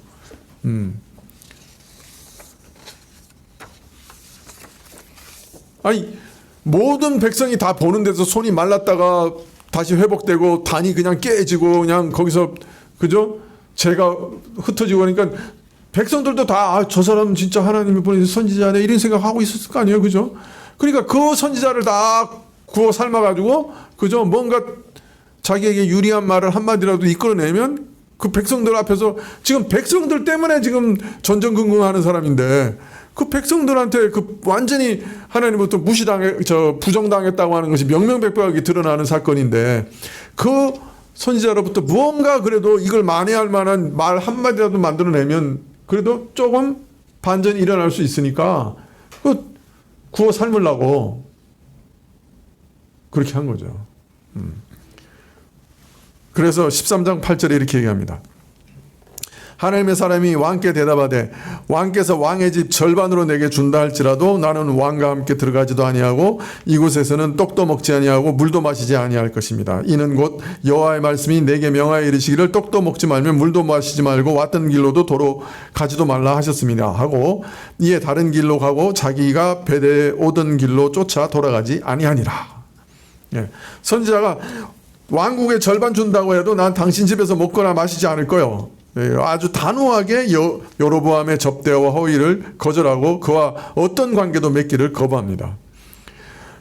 아니 모든 백성이 다 보는 데서 손이 말랐다가 다시 회복되고 단이 그냥 깨지고 그냥 거기서 그죠? 죄가 흩어지고 그러니까 백성들도 다 저 사람 진짜 하나님이 보내신 선지자네 이런 생각하고 있었을 거 아니에요, 그죠? 그러니까 그 선지자를 다 구워 삶아가지고 그죠? 뭔가 자기에게 유리한 말을 한마디라도 이끌어내면 그 백성들 앞에서 지금 백성들 때문에 지금 전전긍긍하는 사람인데 그 백성들한테 그 완전히 하나님부터 부정당했다고 하는 것이 명명백백하게 드러나는 사건인데 그 선지자로부터 무언가 그래도 이걸 만회할 만한 말 한마디라도 만들어내면 그래도 조금 반전이 일어날 수 있으니까 그 구워 삶으려고 그렇게 한 거죠. 그래서 13장 8절에 이렇게 얘기합니다. 하나님의 사람이 왕께 대답하되 왕께서 왕의 집 절반으로 내게 준다 할지라도 나는 왕과 함께 들어가지도 아니하고 이곳에서는 떡도 먹지 아니하고 물도 마시지 아니할 것입니다. 이는 곧 여호와의 말씀이 내게 명하여 이르시기를 떡도 먹지 말며 물도 마시지 말고 왔던 길로도 도로 가지도 말라 하셨습니다 하고 이에 다른 길로 가고 자기가 베델에 오던 길로 쫓아 돌아가지 아니하니라. 예. 선지자가 왕국의 절반 준다고 해도 난 당신 집에서 먹거나 마시지 않을 거요. 아주 단호하게 여로보암의 접대와 허위를 거절하고 그와 어떤 관계도 맺기를 거부합니다.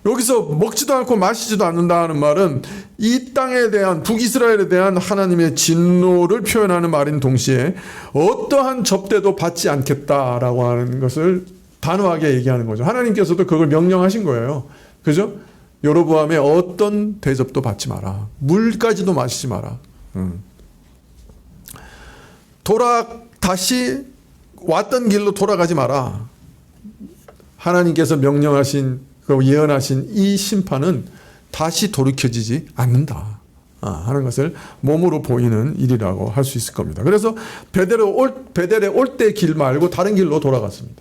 여기서 먹지도 않고 마시지도 않는다는 말은 이 땅에 대한 북이스라엘에 대한 하나님의 진노를 표현하는 말인 동시에 어떠한 접대도 받지 않겠다라고 하는 것을 단호하게 얘기하는 거죠. 하나님께서도 그걸 명령하신 거예요. 그죠? 여로보암의 어떤 대접도 받지 마라. 물까지도 마시지 마라. 다시 왔던 길로 돌아가지 마라. 하나님께서 명령하신 예언하신 이 심판은 다시 돌이켜지지 않는다 하는 것을 몸으로 보이는 일이라고 할 수 있을 겁니다. 그래서 베델에 올 때 길 말고 다른 길로 돌아갔습니다.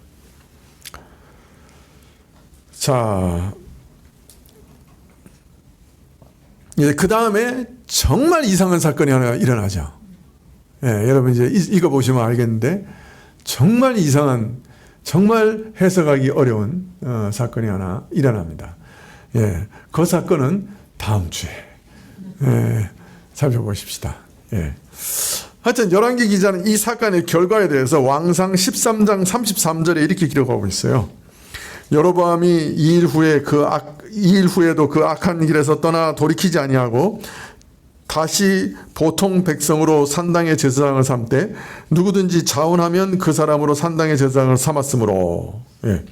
자, 이제 그 다음에 정말 이상한 사건이 하나 일어나죠. 예, 여러분 이제 이거 보시면 알겠는데 정말 이상한, 정말 해석하기 어려운 사건이 하나 일어납니다. 예, 그 사건은 다음 주에 살펴보십시다. 예. 하여튼 열왕기 기자는 이 사건의 결과에 대해서 왕상 13장 33절에 이렇게 기록하고 있어요. 여로보암이 2일 후에도 그 악한 길에서 떠나 돌이키지 아니하고 다시 보통 백성으로 산당의 제사장을 삼되 누구든지 자원하면 그 사람으로 산당의 제사장을 삼았으므로. 예.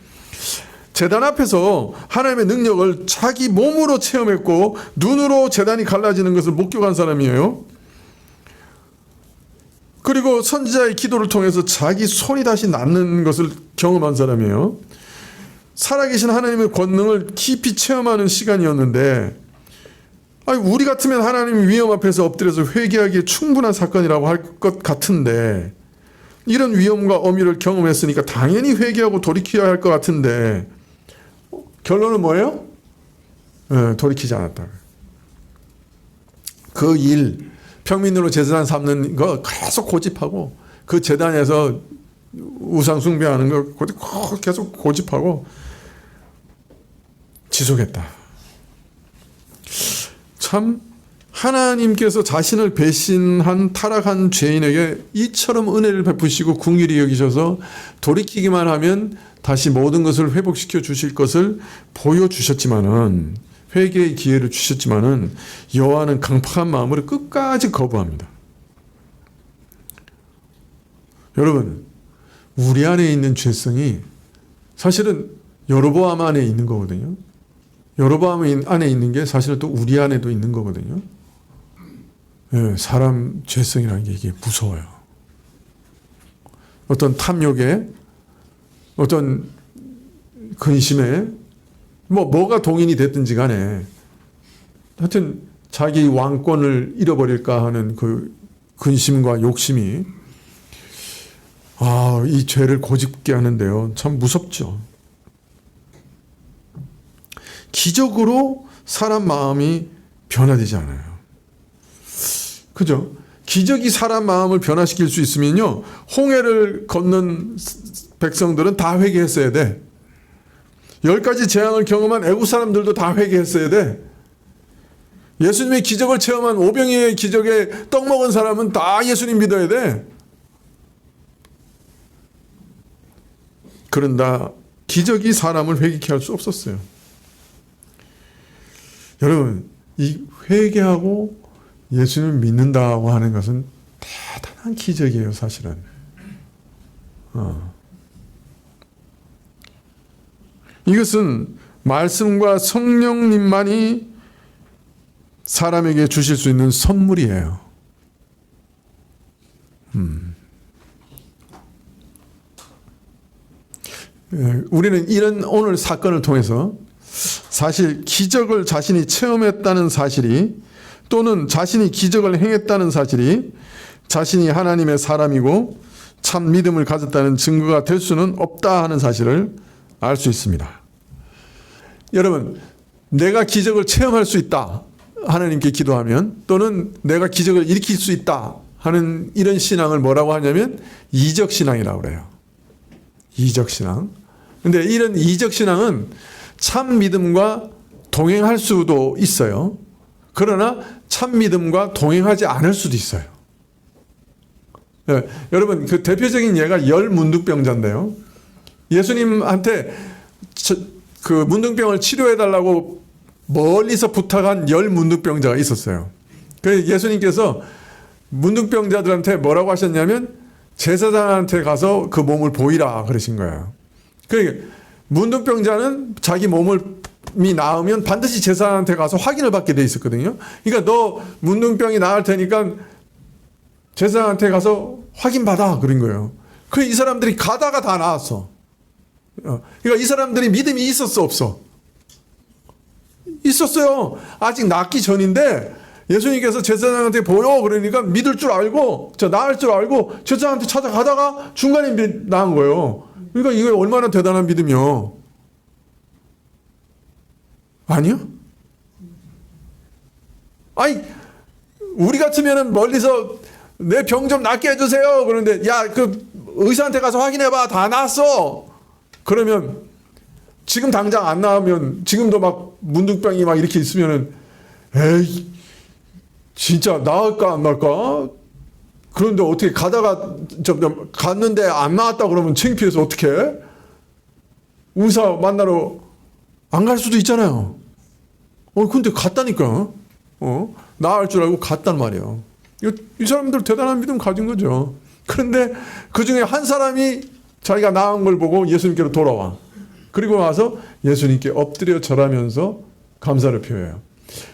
제단 앞에서 하나님의 능력을 자기 몸으로 체험했고 눈으로 제단이 갈라지는 것을 목격한 사람이에요. 그리고 선지자의 기도를 통해서 자기 손이 다시 낫는 것을 경험한 사람이에요. 살아계신 하나님의 권능을 깊이 체험하는 시간이었는데, 아니, 우리 같으면 하나님 위험 앞에서 엎드려서 회개하기에 충분한 사건이라고 할 것 같은데, 이런 위험과 어미를 경험했으니까 당연히 회개하고 돌이켜야 할 것 같은데, 결론은 뭐예요? 돌이키지 않았다. 그 일, 평민으로 제사장 삼는 거 계속 고집하고, 그 제단에서 우상 숭배하는 거 계속 고집하고 지속했다. 참 하나님께서 자신을 배신한 타락한 죄인에게 이처럼 은혜를 베푸시고 긍휼히 여기셔서 돌이키기만 하면 다시 모든 것을 회복시켜 주실 것을 보여주셨지만은, 회개의 기회를 주셨지만은 여호와는 강팍한 마음으로 끝까지 거부합니다. 여러분, 우리 안에 있는 죄성이 사실은 여로보암 안에 있는 거거든요. 여로보암 안에 있는 게 사실은 또 우리 안에도 있는 거거든요. 예, 사람 죄성이라는 게 이게 무서워요. 어떤 탐욕에, 어떤 근심에, 뭐가 동인이 됐든지 간에 하여튼 자기 왕권을 잃어버릴까 하는 그 근심과 욕심이 이 죄를 고집게 하는데요. 참 무섭죠. 기적으로 사람 마음이 변화되지 않아요. 그죠? 기적이 사람 마음을 변화시킬 수 있으면요, 홍해를 건넌 백성들은 다 회개했어야 돼. 10가지 재앙을 경험한 애국 사람들도 다 회개했어야 돼. 예수님의 기적을 체험한 오병이의 기적에 떡 먹은 사람은 다 예수님 믿어야 돼. 그런다 기적이 사람을 회개케 할 수 없었어요. 여러분, 이 회개하고 예수님을 믿는다고 하는 것은 대단한 기적이에요, 사실은. 이것은 말씀과 성령님만이 사람에게 주실 수 있는 선물이에요. 우리는 이런 오늘 사건을 통해서 사실 기적을 자신이 체험했다는 사실이 또는 자신이 기적을 행했다는 사실이 자신이 하나님의 사람이고 참 믿음을 가졌다는 증거가 될 수는 없다 하는 사실을 알 수 있습니다. 여러분, 내가 기적을 체험할 수 있다 하나님께 기도하면 또는 내가 기적을 일으킬 수 있다 하는 이런 신앙을 뭐라고 하냐면 이적신앙이라고 그래요. 이적신앙. 근데 이런 이적신앙은 참 믿음과 동행할 수도 있어요. 그러나 참 믿음과 동행하지 않을 수도 있어요. 네, 여러분 그 대표적인 예가 열 문둥병자인데요. 예수님한테 그 문둥병을 치료해달라고 멀리서 부탁한 열 문둥병자가 있었어요. 그래서 예수님께서 문둥병자들한테 뭐라고 하셨냐면 제사장한테 가서 그 몸을 보이라 그러신 거예요. 그러니까 문둥병자는 자기 몸이 나으면 반드시 제사장한테 가서 확인을 받게 돼 있었거든요. 그러니까 너 문둥병이 나을 테니까 제사장한테 가서 확인받아 그런 거예요. 그래서 이 사람들이 가다가 다 나았어. 그러니까 이 사람들이 믿음이 있었어 없어? 있었어요. 아직 낫기 전인데 예수님께서 제사장한테 보여 그러니까 믿을 줄 알고 나을 줄 알고 제사장한테 찾아가다가 중간에 나은 거예요. 그러니까 이게 얼마나 대단한 믿음이요. 아니요? 아니 우리 같으면은 멀리서 내 병 좀 낫게 해주세요 그런데 야 그 의사한테 가서 확인해봐 다 나았어 그러면 지금 당장 안 나으면 지금도 막 문둥병이 막 이렇게 있으면은 에이 진짜 나을까 안 나을까? 그런데 어떻게 가다가 갔는데 안 나았다 그러면 창피해서 어떻게 해? 의사 만나러 안 갈 수도 있잖아요. 근데 갔다니까. 나을 줄 알고 갔단 말이에요. 이 사람들 대단한 믿음 가진 거죠. 그런데 그 중에 한 사람이 자기가 나은 걸 보고 예수님께로 돌아와. 그리고 와서 예수님께 엎드려 절하면서 감사를 표해요.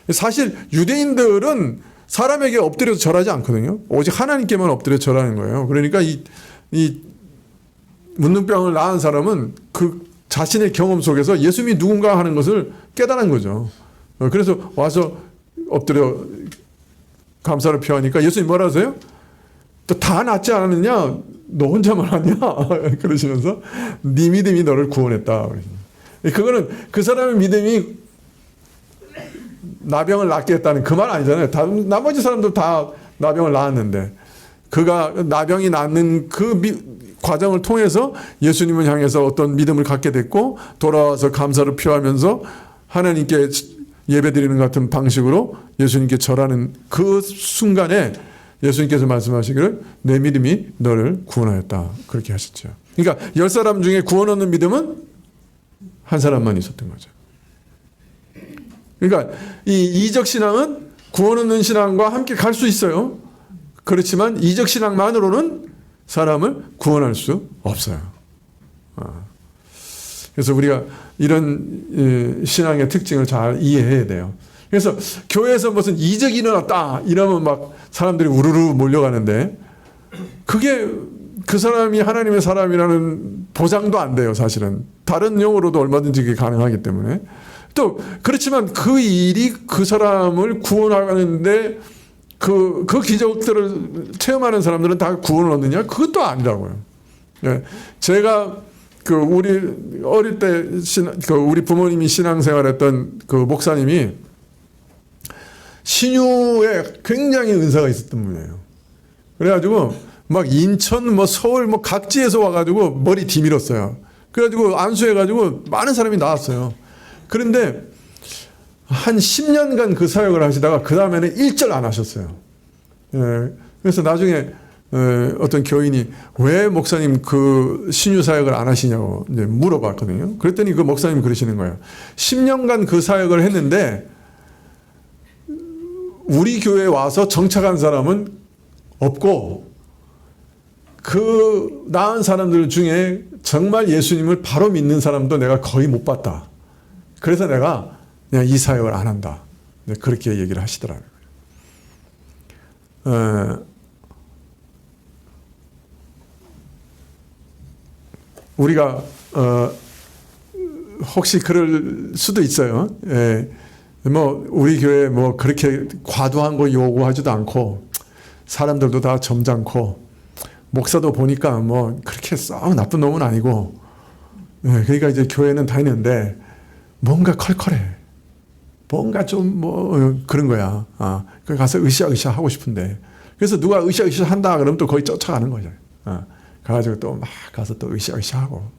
사실 유대인들은 사람에게 엎드려서 절하지 않거든요. 오직 하나님께만 엎드려 절하는 거예요. 그러니까 이 문둥병을 낳은 사람은 그 자신의 경험 속에서 예수님이 누군가 하는 것을 깨달은 거죠. 그래서 와서 엎드려 감사를 표하니까 예수님 뭐라 하세요? 또 다 낫지 않았느냐? 너 혼자만 하냐? 그러시면서 네 믿음이 너를 구원했다. 그거는 그 사람의 믿음이 나병을 낫게 했다는 그 말 아니잖아요. 나머지 사람도 다 나병을 낳았는데 그가 나병이 낫는 그 과정을 통해서 예수님을 향해서 어떤 믿음을 갖게 됐고 돌아와서 감사를 표하면서 하나님께 예배드리는 같은 방식으로 예수님께 절하는 그 순간에 예수님께서 말씀하시기를 내 믿음이 너를 구원하였다. 그렇게 하셨죠. 그러니까 10사람 중에 구원 얻는 믿음은 한 사람만 있었던 거죠. 그러니까 이 이적신앙은 구원 얻는 신앙과 함께 갈 수 있어요. 그렇지만 이적신앙만으로는 사람을 구원할 수 없어요. 그래서 우리가 이런 신앙의 특징을 잘 이해해야 돼요. 그래서 교회에서 무슨 이적이 일어났다 이러면 막 사람들이 우르르 몰려가는데 그게 그 사람이 하나님의 사람이라는 보장도 안 돼요. 사실은 다른 용어로도 얼마든지 그게 가능하기 때문에 또 그렇지만 그 일이 그 사람을 구원하는데 그 기적들을 체험하는 사람들은 다 구원을 얻느냐? 그것도 아니라고요. 네. 제가 우리 어릴 때 우리 부모님이 신앙생활했던 그 목사님이 신유에 굉장히 은사가 있었던 분이에요. 그래가지고 막 인천 서울 각지에서 와가지고 머리 뒤밀었어요. 그래가지고 안수해가지고 많은 사람이 나왔어요. 그런데 한 10년간 그 사역을 하시다가 그 다음에는 일절 안 하셨어요. 예, 그래서 나중에 어떤 교인이 왜 목사님 그 신유 사역을 안 하시냐고 이제 물어봤거든요. 그랬더니 그 목사님이 그러시는 거예요. 10년간 그 사역을 했는데 우리 교회에 와서 정착한 사람은 없고 그 나은 사람들 중에 정말 예수님을 바로 믿는 사람도 내가 거의 못 봤다. 그래서 내가 그냥 이 사역을 안 한다. 그렇게 얘기를 하시더라고요. 우리가 혹시 그럴 수도 있어요. 예. 뭐 우리 교회 뭐 그렇게 과도한 거 요구하지도 않고 사람들도 다 점잖고 목사도 보니까 뭐 그렇게 썩 나쁜 놈은 아니고, 예. 그러니까 이제 교회는 다니는데 뭔가 컬컬해. 뭔가 좀 뭐 그런 거야. 그 가서 으쌰으쌰 하고 싶은데, 그래서 누가 으쌰으쌰 한다 그러면 또 거기 쫓아가는 거죠. 가가지고 또 막 가서 또 으쌰으쌰 하고.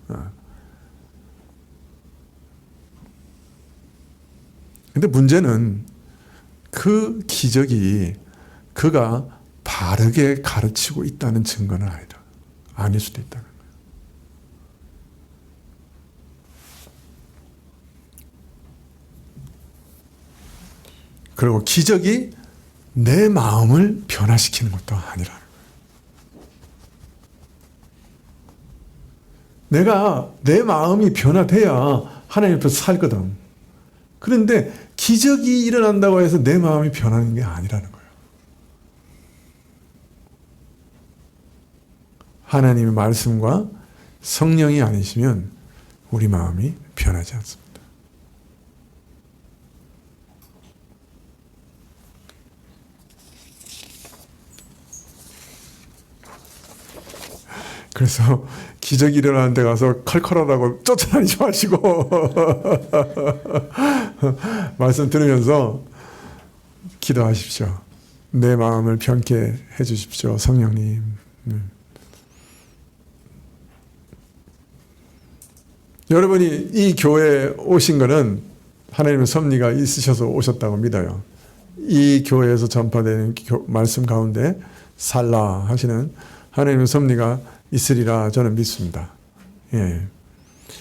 근데 문제는 그 기적이 그가 바르게 가르치고 있다는 증거는 아니다. 아닐 수도 있다는 거예요. 그리고 기적이 내 마음을 변화시키는 것도 아니라는 거예요. 내가 내 마음이 변화돼야 하나님 앞에서 살거든. 그런데 기적이 일어난다고 해서 내 마음이 변하는 게 아니라는 거예요. 하나님의 말씀과 성령이 아니시면 우리 마음이 변하지 않습니다. 그래서 기적이 일어나는 데 가서 컬컬하다고 쫓아다니지 마시고 말씀 들으면서 기도하십시오. 내 마음을 변케 해주십시오. 성령님. 여러분이 이 교회에 오신 것은 하나님의 섭리가 있으셔서 오셨다고 믿어요. 이 교회에서 전파되는 말씀 가운데 살라 하시는 하나님의 섭리가 있으리라 저는 믿습니다. 예.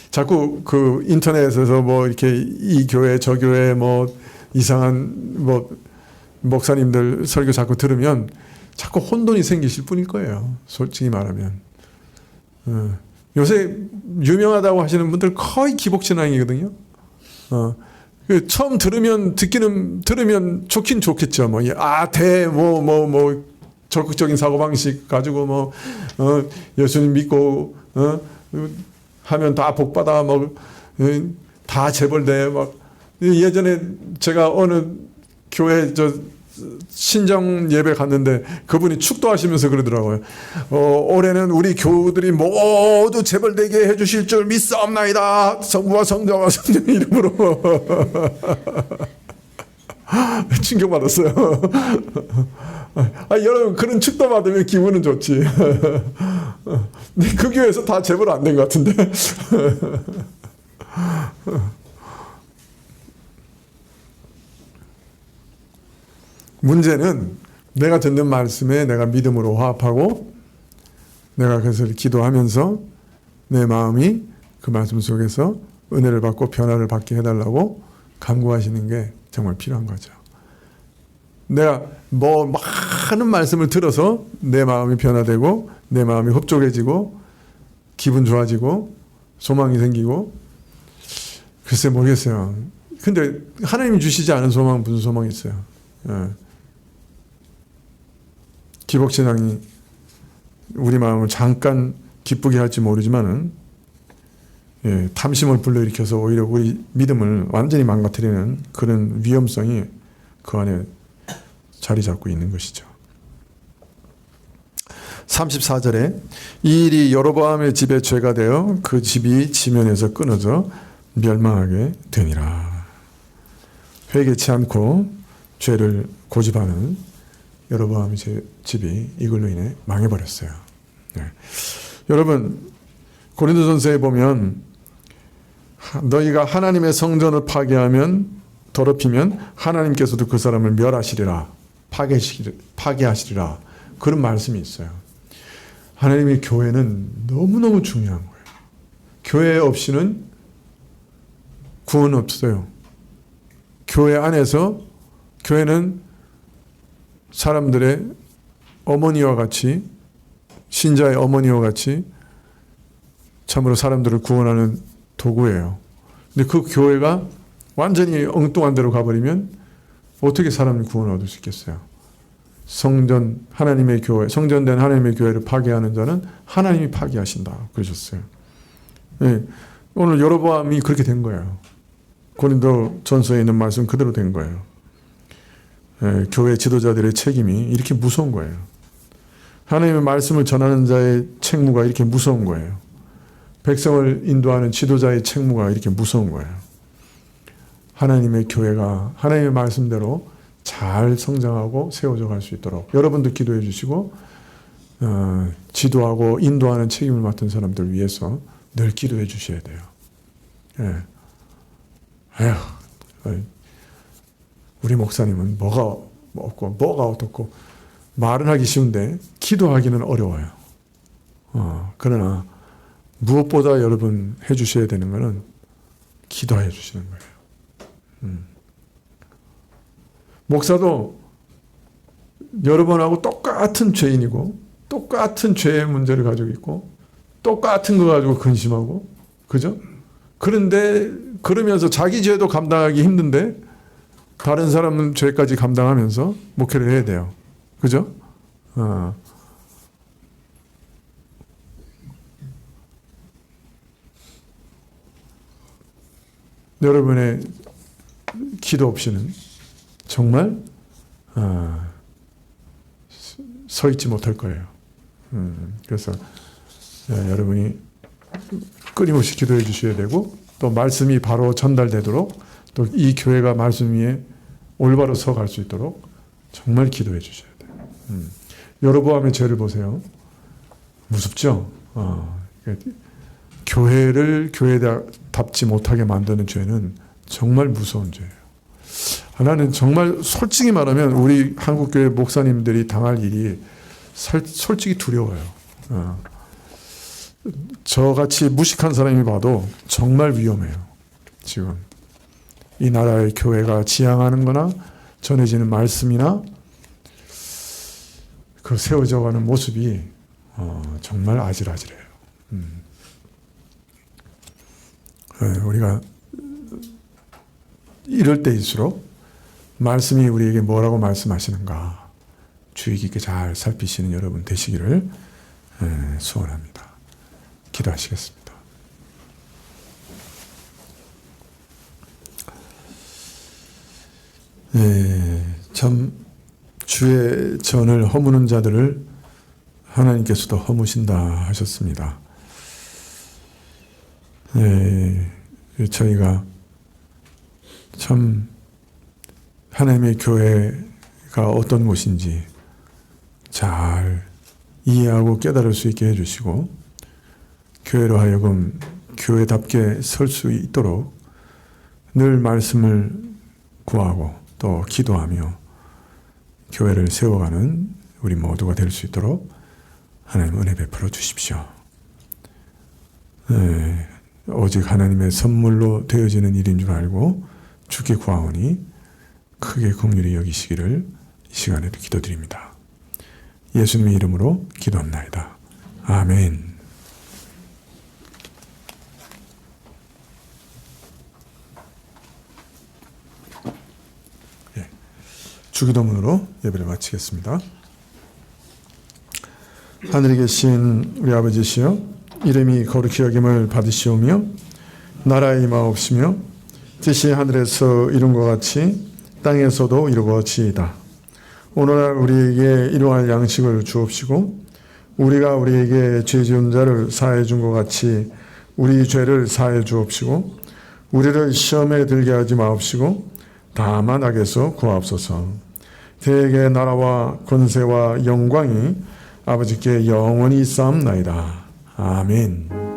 자꾸 그 인터넷에서 뭐 이렇게 이 교회 저 교회 뭐 이상한 뭐 목사님들 설교 자꾸 들으면 자꾸 혼돈이 생기실 뿐일 거예요. 솔직히 말하면. 요새 유명하다고 하시는 분들 거의 기복신앙이거든요. 처음 들으면 좋긴 좋겠죠. 뭐 적극적인 사고방식 가지고 뭐 예수님 믿고 하면 다 복받아 다 재벌돼 막. 예전에 제가 어느 교회 신정 예배 갔는데 그분이 축도하시면서 그러더라고요. 올해는 우리 교우들이 모두 재벌되게 해주실 줄 믿사옵나이다. 성부와 성자와 성령의 이름으로. 충격받았어요. 여러분 그런 축도 받으면 기분은 좋지. 근데 그 교회에서 다 재벌 안 된 것 같은데. 문제는 내가 듣는 말씀에 내가 믿음으로 화합하고 내가 그래서 기도하면서 내 마음이 그 말씀 속에서 은혜를 받고 변화를 받게 해달라고 간구하시는 게 정말 필요한 거죠. 내가 뭐 많은 말씀을 들어서 내 마음이 변화되고 내 마음이 흡족해지고 기분 좋아지고 소망이 생기고 글쎄 모르겠어요. 근데 하나님이 주시지 않은 소망은 무슨 소망이 있어요. 기복신앙이 우리 마음을 잠깐 기쁘게 할지 모르지만은 탐심을 불러일으켜서 오히려 우리 믿음을 완전히 망가뜨리는 그런 위험성이 그 안에 자리 잡고 있는 것이죠. 34절에 이 일이 여로보암의 집에 죄가 되어 그 집이 지면에서 끊어져 멸망하게 되니라. 회개치 않고 죄를 고집하는 여로보암의 집이 이걸로 인해 망해버렸어요. 여러분 고린도전서에 보면 너희가 하나님의 성전을 파괴하면 더럽히면 하나님께서도 그 사람을 멸하시리라 파괴하시리라 그런 말씀이 있어요. 하나님의 교회는 너무너무 중요한 거예요. 교회 없이는 구원 없어요. 교회 안에서 교회는 사람들의 어머니와 같이 신자의 어머니와 같이 참으로 사람들을 구원하는 도구예요. 근데 그 교회가 완전히 엉뚱한 데로 가버리면 어떻게 사람이 구원을 얻을 수 있겠어요? 성전 하나님의 교회, 성전된 하나님의 교회를 파괴하는 자는 하나님이 파괴하신다 그러셨어요. 오늘 여로보암이 그렇게 된 거예요. 고린도 전서에 있는 말씀 그대로 된 거예요. 교회 지도자들의 책임이 이렇게 무서운 거예요. 하나님의 말씀을 전하는 자의 책무가 이렇게 무서운 거예요. 백성을 인도하는 지도자의 책무가 이렇게 무서운 거예요. 하나님의 교회가 하나님의 말씀대로 잘 성장하고 세워져 갈 수 있도록 여러분도 기도해 주시고 지도하고 인도하는 책임을 맡은 사람들 위해서 늘 기도해 주셔야 돼요. 예. 우리 목사님은 뭐가 없고 뭐가 어떻고 말은 하기 쉬운데 기도하기는 어려워요. 그러나 무엇보다 여러분 해주셔야 되는 것은 기도해 주시는 거예요. 목사도 여러분하고 똑같은 죄인이고 똑같은 죄의 문제를 가지고 있고 똑같은 거 가지고 근심하고 그죠? 그런데 그러면서 자기 죄도 감당하기 힘든데 다른 사람 죄까지 감당하면서 목회를 해야 돼요. 그죠? 여러분의 기도 없이는 정말 서 있지 못할 거예요. 그래서 여러분이 끊임없이 기도해 주셔야 되고 또 말씀이 바로 전달되도록 또 이 교회가 말씀 위에 올바로 서 갈 수 있도록 정말 기도해 주셔야 돼요. 여로보암의 죄를 보세요. 무섭죠? 교회를 교회답지 못하게 만드는 죄는 정말 무서운 죄예요. 하나는 정말 솔직히 말하면 우리 한국교회 목사님들이 당할 일이 솔직히 두려워요. 저같이 무식한 사람이 봐도 정말 위험해요. 지금 이 나라의 교회가 지향하는 거나 전해지는 말씀이나 그 세워져가는 모습이 정말 아찔아찔해요. 우리가 이럴 때일수록 말씀이 우리에게 뭐라고 말씀하시는가 주의 깊게 잘 살피시는 여러분 되시기를 소원합니다. 기도하시겠습니다. 참 주의 전을 허무는 자들을 하나님께서도 허무신다 하셨습니다. 저희가 참 하나님의 교회가 어떤 곳인지 잘 이해하고 깨달을 수 있게 해주시고 교회로 하여금 교회답게 설 수 있도록 늘 말씀을 구하고 또 기도하며 교회를 세워가는 우리 모두가 될 수 있도록 하나님 은혜 베풀어 주십시오. 오직 하나님의 선물로 되어지는 일인 줄 알고 주께 구하오니 크게 긍휼히 여기시기를 이 시간에도 기도드립니다. 예수님의 이름으로 기도합나이다. 아멘. 주기도문으로 예배를 마치겠습니다. 하늘에 계신 우리 아버지시여 이름이 거룩히 여김을 받으시오며 나라의 임하옵시며 뜻이 하늘에서 이룬 것 같이 땅에서도 이루어지이다. 오늘날 우리에게 일용할 양식을 주옵시고 우리가 우리에게 죄 지은 자를 사해 준 것 같이 우리 죄를 사해 주옵시고 우리를 시험에 들게 하지 마옵시고 다만 악에서 구하옵소서. 대개 나라와 권세와 영광이 아버지께 영원히 있사옵나이다. 아멘.